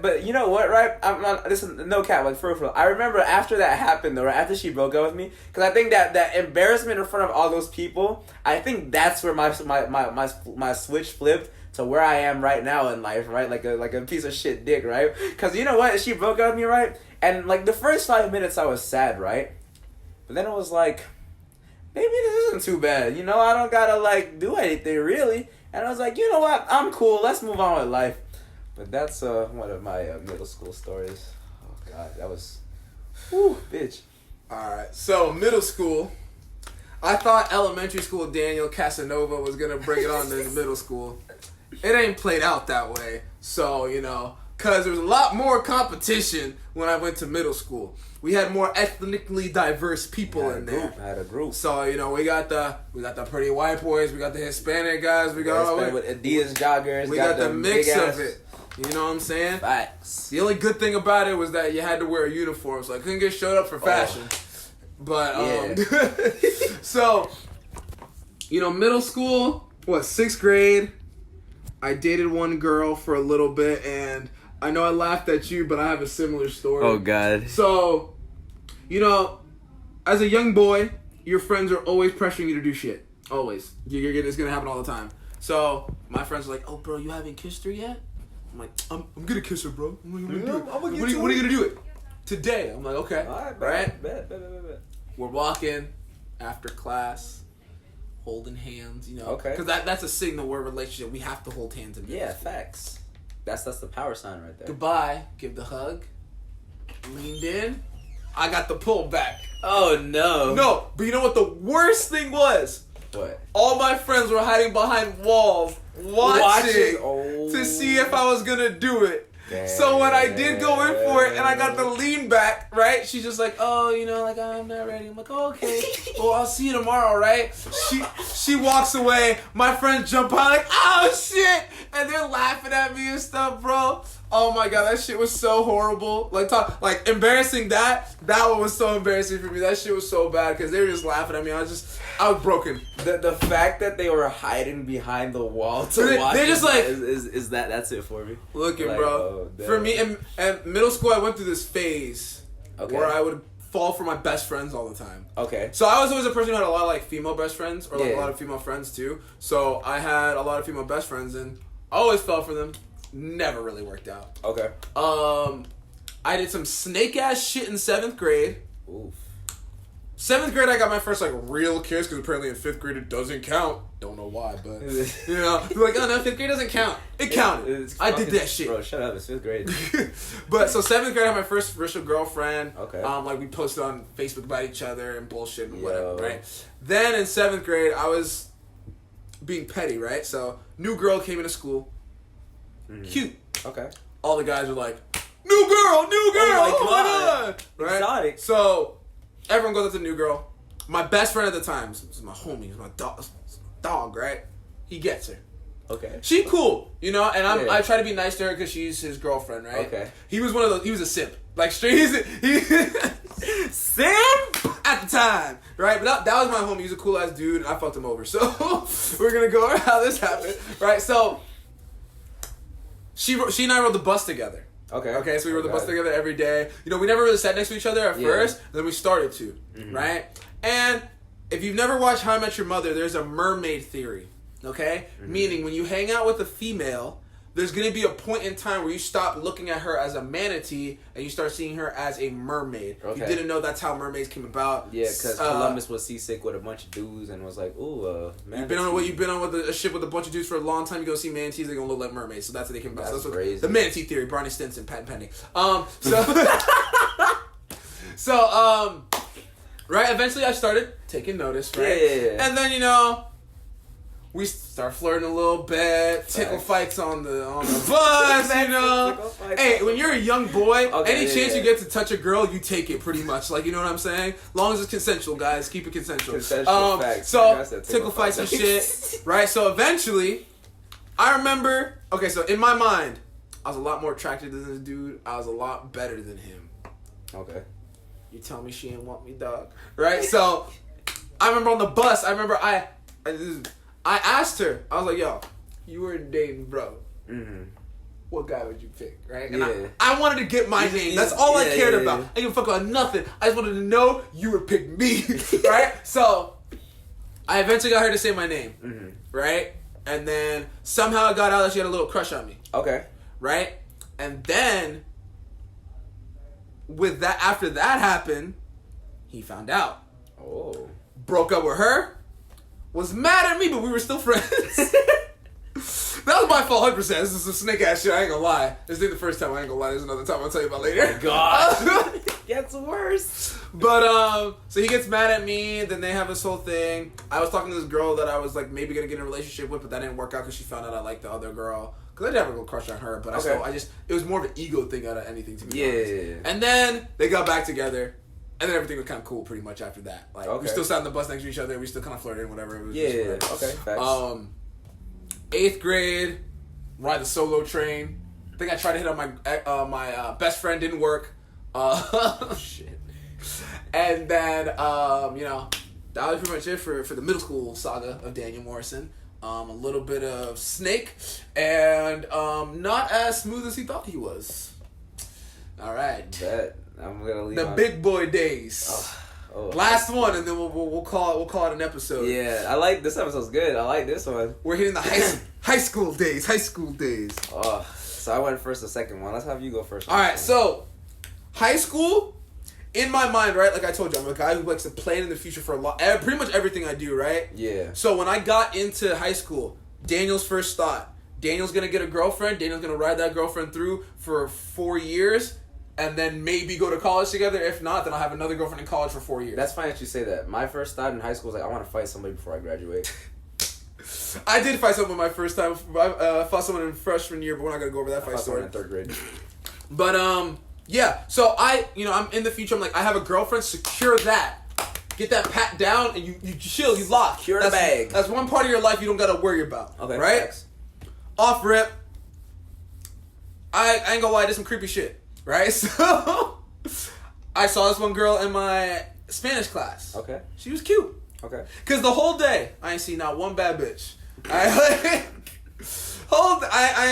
But you know what, right? I'm not. Listen, no cap, like for real. I remember after that happened though, right after she broke up with me, because I think that embarrassment in front of all those people, I think that's where my switch flipped to where I am right now in life, right? Like a piece of shit dick, right? Because you know what, she broke up with me, right? And like the first 5 minutes, I was sad, right? But then it was like, maybe this isn't too bad. You know, I don't gotta like do anything really. And I was like, you know what? I'm cool. Let's move on with life. But that's one of my middle school stories. Oh God, that was, whew, bitch. All right. So middle school, I thought elementary school Daniel Casanova was gonna bring it on to middle school. It ain't played out that way. So you know, cause there was a lot more competition when I went to middle school. We had more ethnically diverse people in there. I had a group. So you know, we got the pretty white boys, we got the Hispanic guys, we got all with Adidas joggers. We got the mix of it. You know what I'm saying? Facts. The only good thing about it was that you had to wear a uniform, so I couldn't get showed up for fashion. But so you know, middle school, 6th grade, I dated one girl for a little bit, and I know I laughed at you, but I have a similar story. Oh God. So, you know, as a young boy, your friends are always pressuring you to do shit. Always. It's gonna happen all the time. So my friends are like, "Oh, bro, you haven't kissed her yet?" I'm like, "I'm gonna kiss her, bro. When are you gonna do it? Today." I'm like, "Okay." All right, bet. We're walking after class, holding hands. You know, okay. Because that's a signal we're a relationship. We have to hold hands in middle school. Facts. That's the power sign right there. Goodbye. Give the hug. Leaned in. I got the pull back. Oh no. No, but you know what the worst thing was? What? All my friends were hiding behind walls watching to see if I was gonna do it. Damn. So when I did go in for it and I got the lean back, right? She's just like, "Oh, you know, like I'm not ready." I'm like, "Oh, okay. Well, I'll see you tomorrow, right?" She walks away. My friends jump on like, "Oh shit!" And they're laughing at me and stuff, bro. Oh my God, that shit was so horrible. Like embarrassing. That one was so embarrassing for me. That shit was so bad because they were just laughing at me. I was broken. The fact that they were hiding behind the wall to watch. They're just like, is that's it for me. Looking, like, bro. For me in middle school, I went through this phase where I would fall for my best friends all the time. Okay. So I was always a person who had a lot of like female best friends or like a lot of female friends too. So I had a lot of female best friends and I always fell for them. Never really worked out. Okay. I did some snake ass shit in 7th grade. Oof. 7th grade, I got my first like real kiss because apparently in 5th grade it doesn't count. Don't know why, but you know, they're like, "Oh no, 5th grade doesn't count." It counted. I did that shit. Bro, shut up. It's 5th grade. But so 7th grade, I had my first official girlfriend. Okay. Like we posted on Facebook about each other and bullshit and whatever, right? Then in 7th grade, I was being petty, right? So new girl came into school. Mm-hmm. Cute. Okay. All the guys are like, "New girl, new girl, oh my God." Right? Exotic. So everyone goes up to the new girl. My best friend at the time, this is my homie, he's my dog, right? He gets her. Okay. She cool, you know, and I try to be nice to her because she's his girlfriend, right? Okay. He was one of those. He was a simp, like straight. Simp at the time, right? But that was my homie. He's a cool ass dude, and I fucked him over. So we're gonna go over how this happened, right? So she and I rode the bus together. Okay, so we rode the bus together every day. You know, we never really sat next to each other at first, then we started to, right? And if you've never watched How I Met Your Mother, there's a mermaid theory, okay? Meaning when you hang out with a female, there's going to be a point in time where you stop looking at her as a manatee and you start seeing her as a mermaid. Okay. You didn't know that's how mermaids came about. Yeah, because Columbus was seasick with a bunch of dudes and was like, "Ooh, manatee." You've been on with a ship with a bunch of dudes for a long time. You go see manatees, they're going to look like mermaids. So that's how they came about. That's so crazy. The manatee theory, Barney Stinson, patent pending. Right, eventually I started taking notice, right? Yeah. And then, you know, we start flirting a little bit, tickle fights on the bus, you know. Hey, when you're a young boy, any chance you get to touch a girl, you take it pretty much. Like, you know what I'm saying? As long as it's consensual, guys, keep it consensual. Facts. So tickle fights and shit, right? So eventually, I remember. Okay, so in my mind, I was a lot more attracted to this dude. I was a lot better than him. Okay. You tell me she didn't want me, dog. Right? So I remember on the bus. I remember I asked her, I was like, yo, you were dating, bro. Mm-hmm. What guy would you pick, right? And I wanted to get my name. That's all I cared about. I didn't fuck about nothing. I just wanted to know you would pick me, right? So I eventually got her to say my name, right? And then somehow it got out that she had a little crush on me. Okay. Right? And then with that, after that happened, he found out. Oh. Broke up with her. Was mad at me, but we were still friends. That was my fault, 100%. This is a snake ass shit. I ain't gonna lie. This ain't the first time. I ain't gonna lie. There's another time I'll tell you about later. Oh my God. It gets worse. But so he gets mad at me. Then they have this whole thing. I was talking to this girl that I was like maybe gonna get in a relationship with, but that didn't work out because she found out I liked the other girl. Because I did have a little crush on her, but it was more of an ego thing out of anything to me. Yeah. And then they got back together. And then everything was kind of cool pretty much after that. Like, we still sat on the bus next to each other. We still kind of flirted and whatever. It was okay. Facts. 8th grade, ride the solo train. I think I tried to hit on my best friend. Didn't work. Shit. And then, that was pretty much it for the middle school saga of Daniel Morrison. A little bit of Snake. And not as smooth as he thought he was. All right. I'm gonna leave the big boy days. Last one, and then we'll call it an episode. Yeah, I like this episode's good. I like this one. We're hitting the high school days. So I went first. The second one. Let's have you go first. All right. So high school, in my mind, right? Like I told you, I'm a guy who likes to plan in the future for a lot. Pretty much everything I do, right? Yeah. So when I got into high school, Daniel's first thought: Daniel's gonna get a girlfriend. Daniel's gonna ride that girlfriend through for 4 years. And then maybe go to college together. If not, then I'll have another girlfriend in college for 4 years. That's fine that you say that. My first thought in high school was like, I want to fight somebody before I graduate. I did fight someone my first time. I fought someone in freshman year, but we're not gonna go over that fight story. In 3rd grade. But yeah. So I'm in the future. I'm like, I have a girlfriend. Secure that. Get that pat down, and you chill. You lock. Secure the bag. That's one part of your life you don't gotta worry about. Okay. Right. Facts. Off rip. I ain't gonna lie. Did some creepy shit. Right? So, I saw this one girl in my Spanish class. Okay. She was cute. Okay. Because the whole day, I ain't seen not one bad bitch. I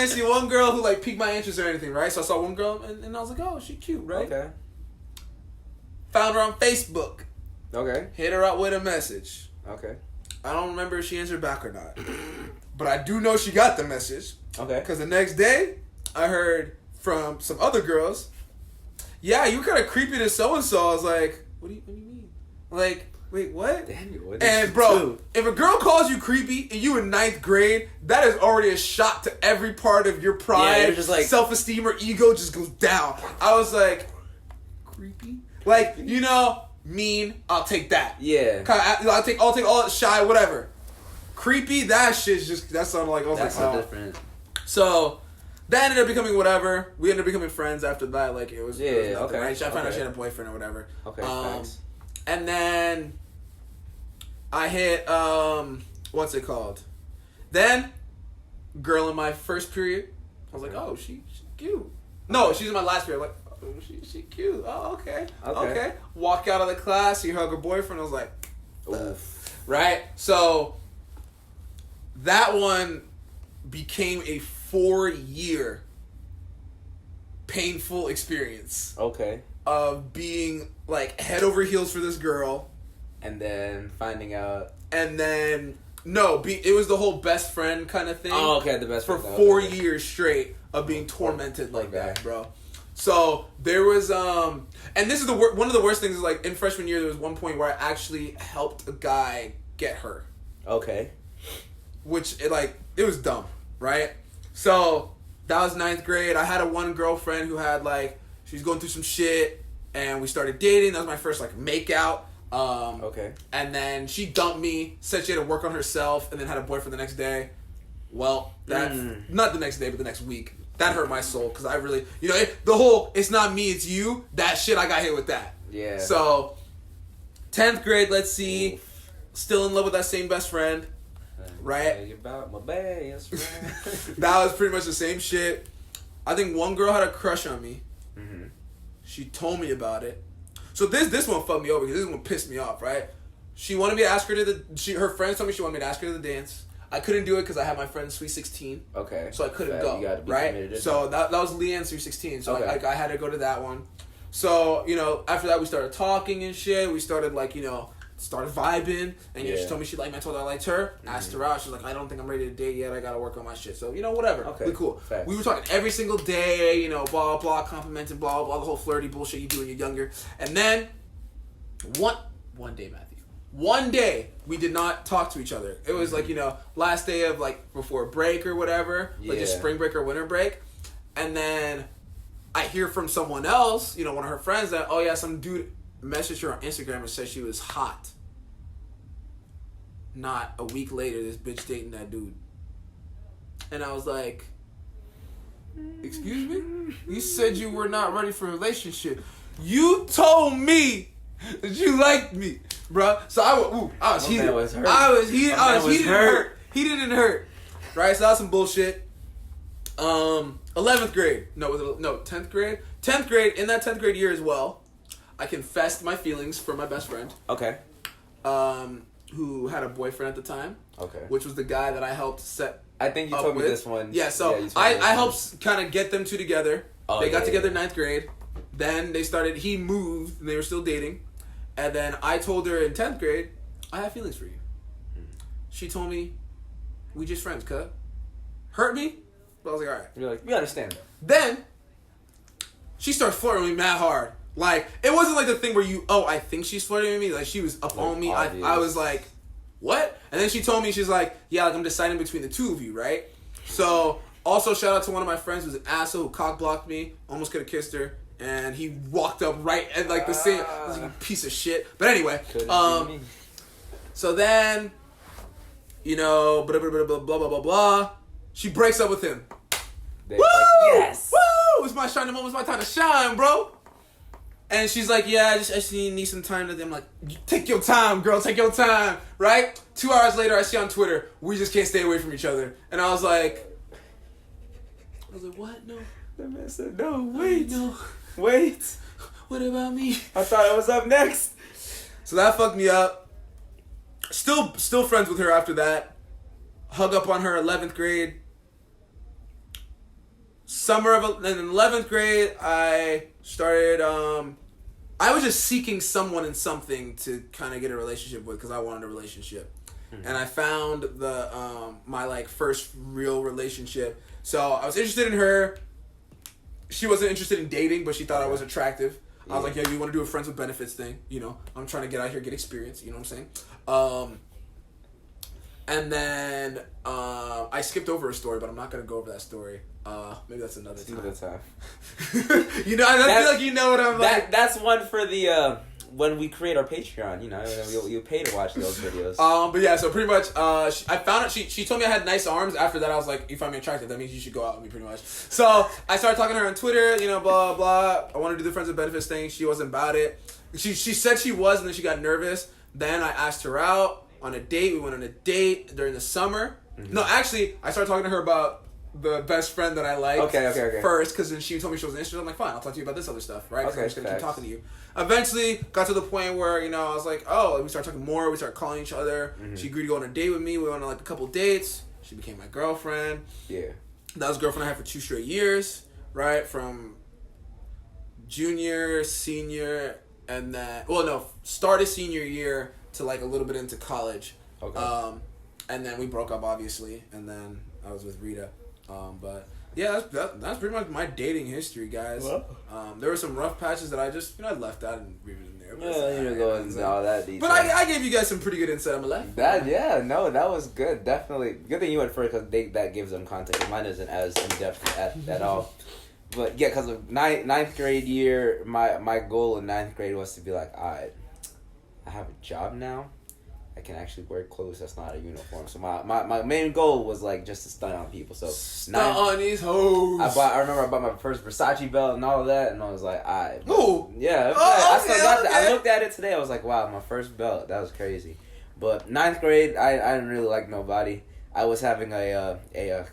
ain't seen one girl who, like, piqued my interest or anything, right? So I saw one girl, and I was like, oh, she cute, right? Okay. Found her on Facebook. Okay. Hit her up with a message. Okay. I don't remember if she answered back or not. But I do know she got the message. Okay. Because the next day, I heard from some other girls, yeah, you were kind of creepy to so-and-so. I was like, what do you mean? Like, wait, what? Daniel, what and bro, if a girl calls you creepy and you in 9th grade, that is already a shot to every part of your pride, yeah, you're just like, self-esteem or ego just goes down. I was like, creepy? Like, mean, I'll take that. Yeah. I'll take all that shy, whatever. Creepy, that shit's just, that sounded like, I was that's like, so different. So, that ended up becoming whatever. We ended up becoming friends after that. Like, it was nothing, okay. Right? I found out she had a boyfriend or whatever. Okay, thanks. And then I hit, what's it called? Then, girl in my first period. I was like, oh, she's cute. No, she's in my last period. Like, oh, she cute. Oh, okay. Walk out of the class, see her hug her boyfriend. I was like, oof. Right? So, that one became a 4-year painful experience. Okay. Of being like head over heels for this girl. And then finding out. And then, it was the whole best friend kind of thing. Oh, okay, the best friend. For 4 years straight of being tormented like that, bro. So, there was, and this is one of the worst things is like in freshman year, there was one point where I actually helped a guy get her. Okay. Which, it was dumb, right? So, that was 9th grade. I had one girlfriend who had, she was going through some shit, and we started dating. That was my first, make out. Okay. And then she dumped me, said she had to work on herself, and then had a boyfriend the next day. Well, that not the next day, but the next week. That hurt my soul because I really, the whole "it's not me, it's you" that shit. I got hit with that. Yeah. So, 10th grade. Let's see. Oof. Still in love with that same best friend, right? About my best friend. That was pretty much the same shit. I think one girl had a crush on me. Mm-hmm. She told me about it. So this one fucked me over because this one pissed me off, right? She wanted me to ask her to her friends told me she wanted me to ask her to the dance. I couldn't do it because I had my friend's Sweet 16. Okay. So I couldn't go, right? So that was Leanne's Sweet 16. So okay. I had to go to that one. So, after that we started talking and shit. We started started vibing. And she told me she liked me. I told her I liked her. Mm-hmm. Asked her out. She was like, I don't think I'm ready to date yet. I got to work on my shit. So, whatever. Okay. We cool. Facts. We were talking every single day, blah, blah, complimenting, blah, blah, the whole flirty bullshit you do when you're younger. And then one day, Matthew. One day, we did not talk to each other. It was last day of before break or whatever, just spring break or winter break. And then I hear from someone else, one of her friends that, oh yeah, some dude messaged her on Instagram and said she was hot. Not a week later, this bitch dating that dude. And I was like, excuse me? You said you were not ready for a relationship. You told me that you liked me. Bro, so I was heated. I was heated. Hurt. Heated and hurt. Right, so that was some bullshit. 11th grade. No, 10th grade. 10th grade. In that 10th grade year as well, I confessed my feelings for my best friend. Okay. Who had a boyfriend at the time. Okay. Which was the guy that I helped set. I think you told me this one. Yeah, so I helped kind of get them two together. Oh, they got together in 9th grade. Then he moved, and they were still dating. And then I told her in 10th grade, I have feelings for you. She told me, we just friends, cuz. Hurt me? But I was like, all right. You're like, we understand. Then, she started flirting with me mad hard. It wasn't like the thing where I think she's flirting with me. She was up on me. I was like, what? And then she told me, she's like, yeah, I'm deciding between the two of you, right? So, also shout out to one of my friends who's an asshole who cock blocked me. Almost could have kissed her. And he walked up right at the same. I was like, a piece of shit. But anyway, so then, blah blah blah blah blah blah blah. She breaks up with him. Woo! Yes! Woo! It's my shining moment. It's my time to shine, bro. And she's like, yeah, I just need some time to them. I'm like, take your time, girl. Take your time, right? 2 hours later, I see on Twitter, we just can't stay away from each other. And I was like, what? No. The man said, no, wait. No. Wait. What about me? I thought I was up next. So that fucked me up. Still friends with her after that. Hug up on her 11th grade. Summer of 11th grade, I started. I was just seeking someone and something to kind of get a relationship with because I wanted a relationship, and I found my first real relationship. So I was interested in her. She wasn't interested in dating, but she thought I was attractive. I was like, yeah, you want to do a friends with benefits thing. I'm trying to get out here, get experience. You know what I'm saying? And then I skipped over a story, but I'm not going to go over that story. Maybe that's another time. Another time. I feel like you know what I'm like. That's one for the... when we create our Patreon, you'll pay to watch those videos. But yeah, so pretty much, I found out, she told me I had nice arms. After that, I was like, you find me attractive, that means you should go out with me, pretty much. So, I started talking to her on Twitter, blah, blah. I wanted to do the Friends with Benefits thing. She wasn't about it. She said she was, and then she got nervous. Then I asked her out on a date. We went on a date during the summer. Mm-hmm. No, actually, I started talking to her about the best friend that I liked first, because then she told me she wasn't interested. I'm like, fine, I'll talk to you about this other stuff, right? Okay, I'm just going to keep talking to you. Eventually, got to the point where, I was like, we started talking more, we started calling each other. Mm-hmm. She agreed to go on a date with me. We went on a couple dates. She became my girlfriend. Yeah. That was a girlfriend I had for 2 straight years, right? From junior, senior, and then, started senior year to a little bit into college. Okay. And then we broke up, obviously, and then I was with Rita. But yeah, that's pretty much my dating history, guys. Well, there were some rough patches that I just I left out and leave it in there. Yeah, you know, going into all that detail. But I gave you guys some pretty good insight on my life. That was good. Definitely good thing you went first because that gives them context. Mine isn't as in depth at all. But yeah, because of ninth grade year, my goal in 9th grade was to be like, alright, I have a job now. I can actually wear clothes that's not a uniform. So my main goal was like just to stunt on people. So stunt on these hoes. I remember I bought my first Versace belt and all of that, and I was like, alright. Ooh. Yeah. I still got that. I looked at it today. I was like, wow, my first belt. That was crazy. But 9th grade, I didn't really like nobody. I was having a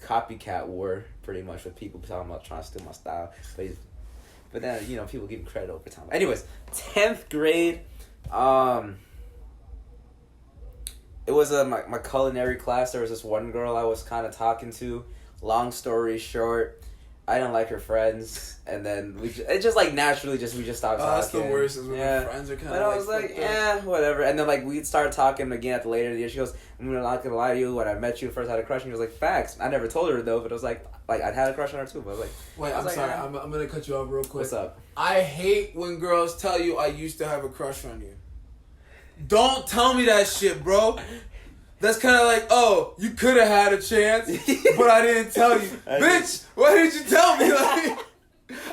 copycat war pretty much with people talking about trying to steal my style. But then people give me credit over time. Anyways, 10th grade. It was my culinary class. There was this one girl I was kind of talking to. Long story short, I didn't like her friends, and then it just like naturally we just stopped talking. That's the worst. Is when your friends are kind of. But I was like, whatever. And then like we'd start talking again at the later in the year. She goes, "I'm not gonna lie to you. When I met you, first I had a crush." And she was like, "Facts." I never told her though, but it was like I'd had a crush on her too. But I was like, wait, I'm sorry. I'm gonna cut you off real quick. What's up? I hate when girls tell you I used to have a crush on you. Don't tell me that shit, bro. That's kind of like, oh, you could have had a chance, but I didn't tell you. Bitch, why didn't you tell me? Like,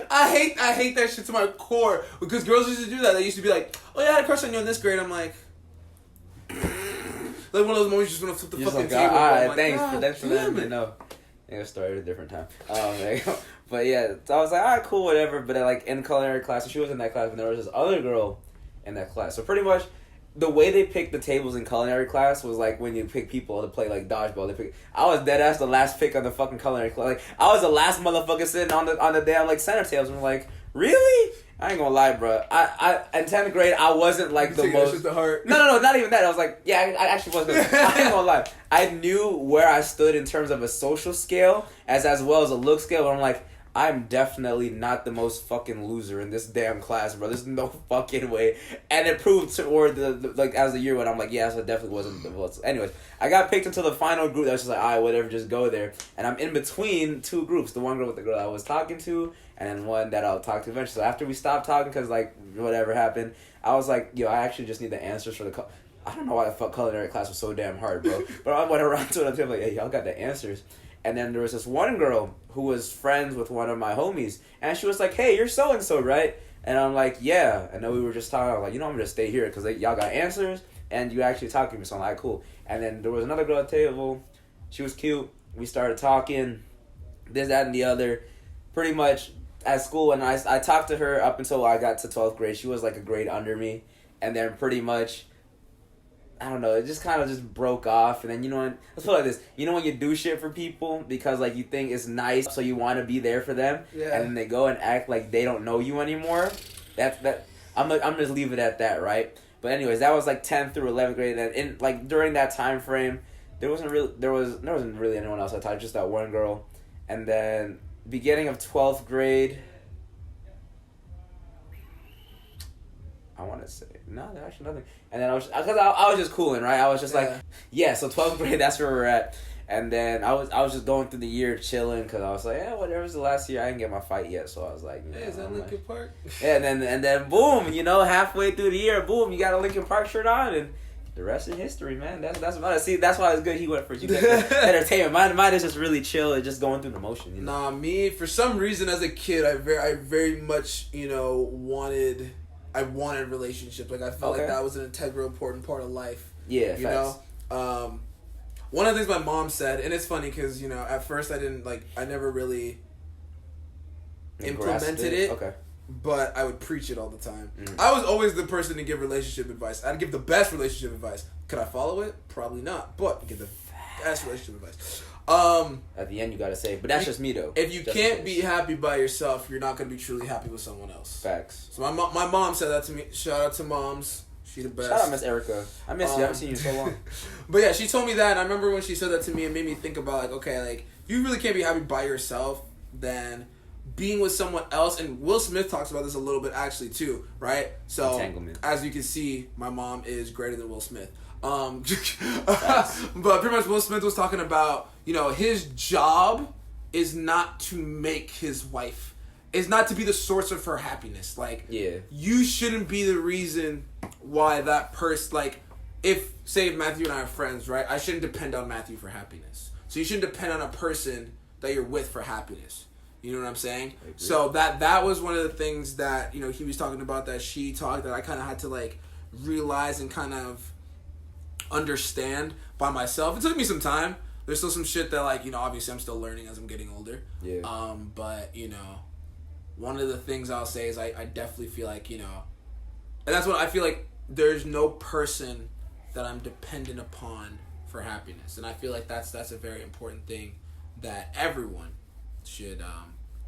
I hate that shit to my core, because girls used to do that. They used to be like, oh, yeah, I had a crush on you in this grade. I'm like one of those moments you just want to flip the fucking like, table. All right, like, thanks for letting me know. I started a different time. But yeah, so I was like, all right, cool, whatever. But like in culinary class, she was in that class, and there was this other girl in that class. So pretty much, the way they picked the tables in culinary class was like when you pick people to play like dodgeball. I was dead ass the last pick on the fucking culinary class. Like I was the last motherfucker sitting on the damn like center tables. And I'm like, really? I ain't gonna lie, bro. I in 10th grade I wasn't like the most. Just the heart. No, not even that. I was like, yeah, I actually wasn't. I ain't gonna lie. I knew where I stood in terms of a social scale as well as a look scale. But I'm like, I'm definitely not the most fucking loser in this damn class, bro. There's no fucking way. And it proved toward as the year went, I'm like, yeah, so it definitely wasn't the most. Anyways, I got picked into the final group that was just like, all right, whatever, just go there. And I'm in between two groups. The one girl with the girl I was talking to, and then one that I'll talk to eventually. So after we stopped talking, because like whatever happened, I was like, yo, I actually just need the answers for the I don't know why the culinary class was so damn hard, bro. But I went around to it and I'm like, hey, y'all got the answers. And then there was this one girl who was friends with one of my homies. And she was like, hey, you're so-and-so, right? And I'm like, yeah. And then we were just talking. I was like, I'm going to stay here because y'all got answers. And you actually talked to me. So I'm like, cool. And then there was another girl at the table. She was cute. We started talking. This, that, and the other. Pretty much at school. And I talked to her up until I got to 12th grade. She was like a grade under me. And then pretty much, I don't know, it just kind of just broke off. And then, let's put it like this. When you do shit for people because, like, you think it's nice, so you want to be there for them, and then they go and act like they don't know you anymore, I'm just leave it at that, right? But anyways, that was, like, 10th through 11th grade. And, during that time frame, there wasn't really anyone else I talked to, just that one girl. And then, beginning of 12th grade, I want to say, no, there's actually nothing. And then I was just cooling, right? I was just like, yeah, so 12th grade, that's where we're at. And then I was just going through the year chilling because I was like, yeah, whatever's the last year, I didn't get my fight yet. So I was like, hey, is that Linkin Park? Yeah, and then boom, halfway through the year, boom, you got a Linkin Park shirt on, and the rest is history, man. That's about it. See, that's why it's good he went first. You get the entertainment. Mine is just really chill. It's just going through the motion. Nah, me, for some reason as a kid, I very much, wanted relationships. Like, I felt like that was an integral, important part of life. Yeah, one of the things my mom said, and it's funny because, at first I never really implemented it. Okay. But I would preach it all the time. Mm-hmm. I was always the person to give relationship advice. I'd give the best relationship advice. Could I follow it? Probably not. But I'd give the best relationship advice. At the end, you gotta say, but that's just me though. If you can't be happy by yourself, you're not gonna be truly happy with someone else. Facts. So my mom said that to me. Shout out to moms. She the best. Shout out Miss Erica. I miss you. I haven't seen you in so long. But yeah, she told me that, and I remember when she said that to me, it made me think about you really can't be happy by yourself, then being with someone else. And Will Smith talks about this a little bit actually too, right? So entanglement. As you can see, my mom is greater than Will Smith. But pretty much Will Smith was talking about, his job is not to make his wife, is not to be the source of her happiness. You shouldn't be the reason why that person, if Matthew and I are friends, right? I shouldn't depend on Matthew for happiness. So you shouldn't depend on a person that you're with for happiness. You know what I'm saying? So that was one of the things that, he was talking about, that she talked, that I kind of had to realize and kind of understand by myself. It took me some time. There's still some shit that, like, you know, obviously I'm still learning as I'm getting older. Yeah. But, you know, one of the things I'll say is I definitely feel like, you know, and that's what I feel like, there's no person that I'm dependent upon for happiness. And I feel like that's a very important thing that everyone should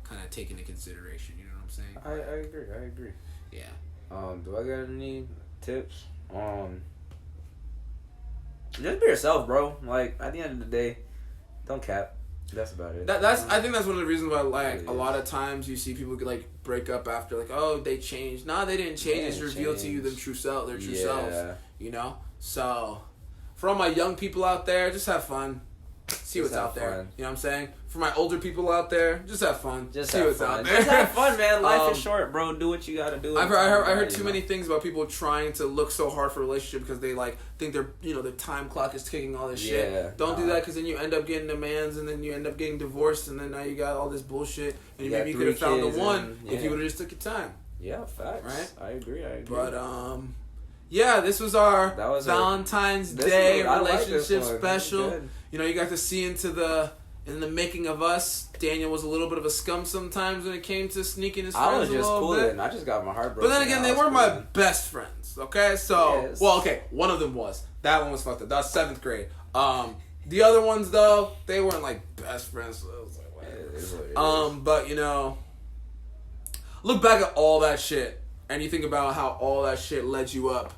kind of take into consideration. You know what I'm saying? I agree. Yeah. Do I got any tips? Just be yourself, bro. Like, at the end of the day, don't cap. That's about it. I think that's one of the reasons why, like, a lot of times you see people like break up after, like, oh, they changed. Nah, they didn't change. It's revealed to you their true selves. You know. So, for all my young people out there, just have fun. See what's out there. You know what I'm saying? For my older people out there, just have fun. See what's out there. Just have fun, man. Life is short, bro. Do what you gotta do. I heard too many things about people trying to look so hard for a relationship because they like think their time clock is ticking, all this shit. Don't do that, because then you end up getting demands and then you end up getting divorced and then now you got all this bullshit and maybe you could have found the one if you would have just took your time. Yeah, facts. Right? I agree. But yeah, this was our Valentine's Day relationship special. You know, you got to see into in the making of us. Daniel was a little bit of a scum sometimes when it came to sneaking his friends. I was just cool. I just got my heart broken. But then again, they were my best friends. Okay, so one of them was. That one was fucked up. That was 7th grade. The other ones though, they weren't like best friends. So it was like whatever. But you know, look back at all that shit, and you think about how all that shit led you up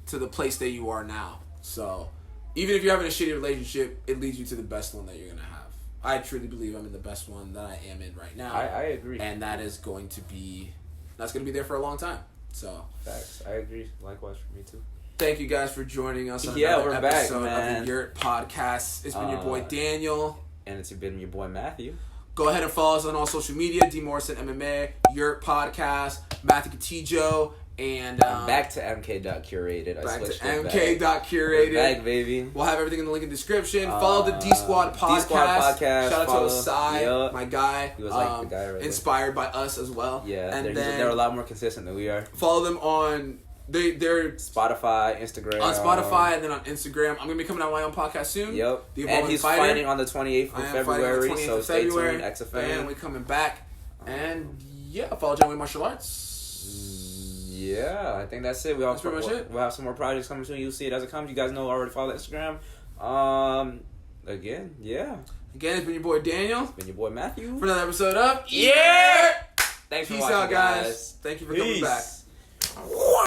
to the place that you are now. So, even if you're having a shitty relationship, it leads you to the best one that you're gonna have. I truly believe I'm in the best one that I am in right now. I agree. And that's going to be there for a long time. So, facts. I agree. Likewise for me too. Thank you guys for joining us on another episode of the YERRRRR podcast. It's been your boy Daniel. And it's been your boy Matthew. Go ahead and follow us on all social media. D Morrison MMA, YERRRRR podcast, Matthew Catijo, and back to MK.curated. Back to MK.curated. Back, baby. We'll have everything in the link in the description. Follow the D Squad podcast. Shout out to Osai, my guy. He was like the guy right inspired by us as well. Yeah, and they're a lot more consistent than we are. Follow them on they're Spotify, Instagram. On Spotify and then on Instagram. I'm gonna be coming out with my own podcast soon. Yep. And he's fighting on the 28th of February. So stay tuned. XFM. And we're coming back. And yeah, follow John Wayne Martial Arts. Yeah, I think that's it. That's pretty much it. We'll have some more projects coming soon. You'll see it as it comes. You guys know already. Follow the Instagram. Again, it's been your boy Daniel. It's been your boy Matthew. For another episode of Yeah. Thanks for watching, guys. Thank you for coming back.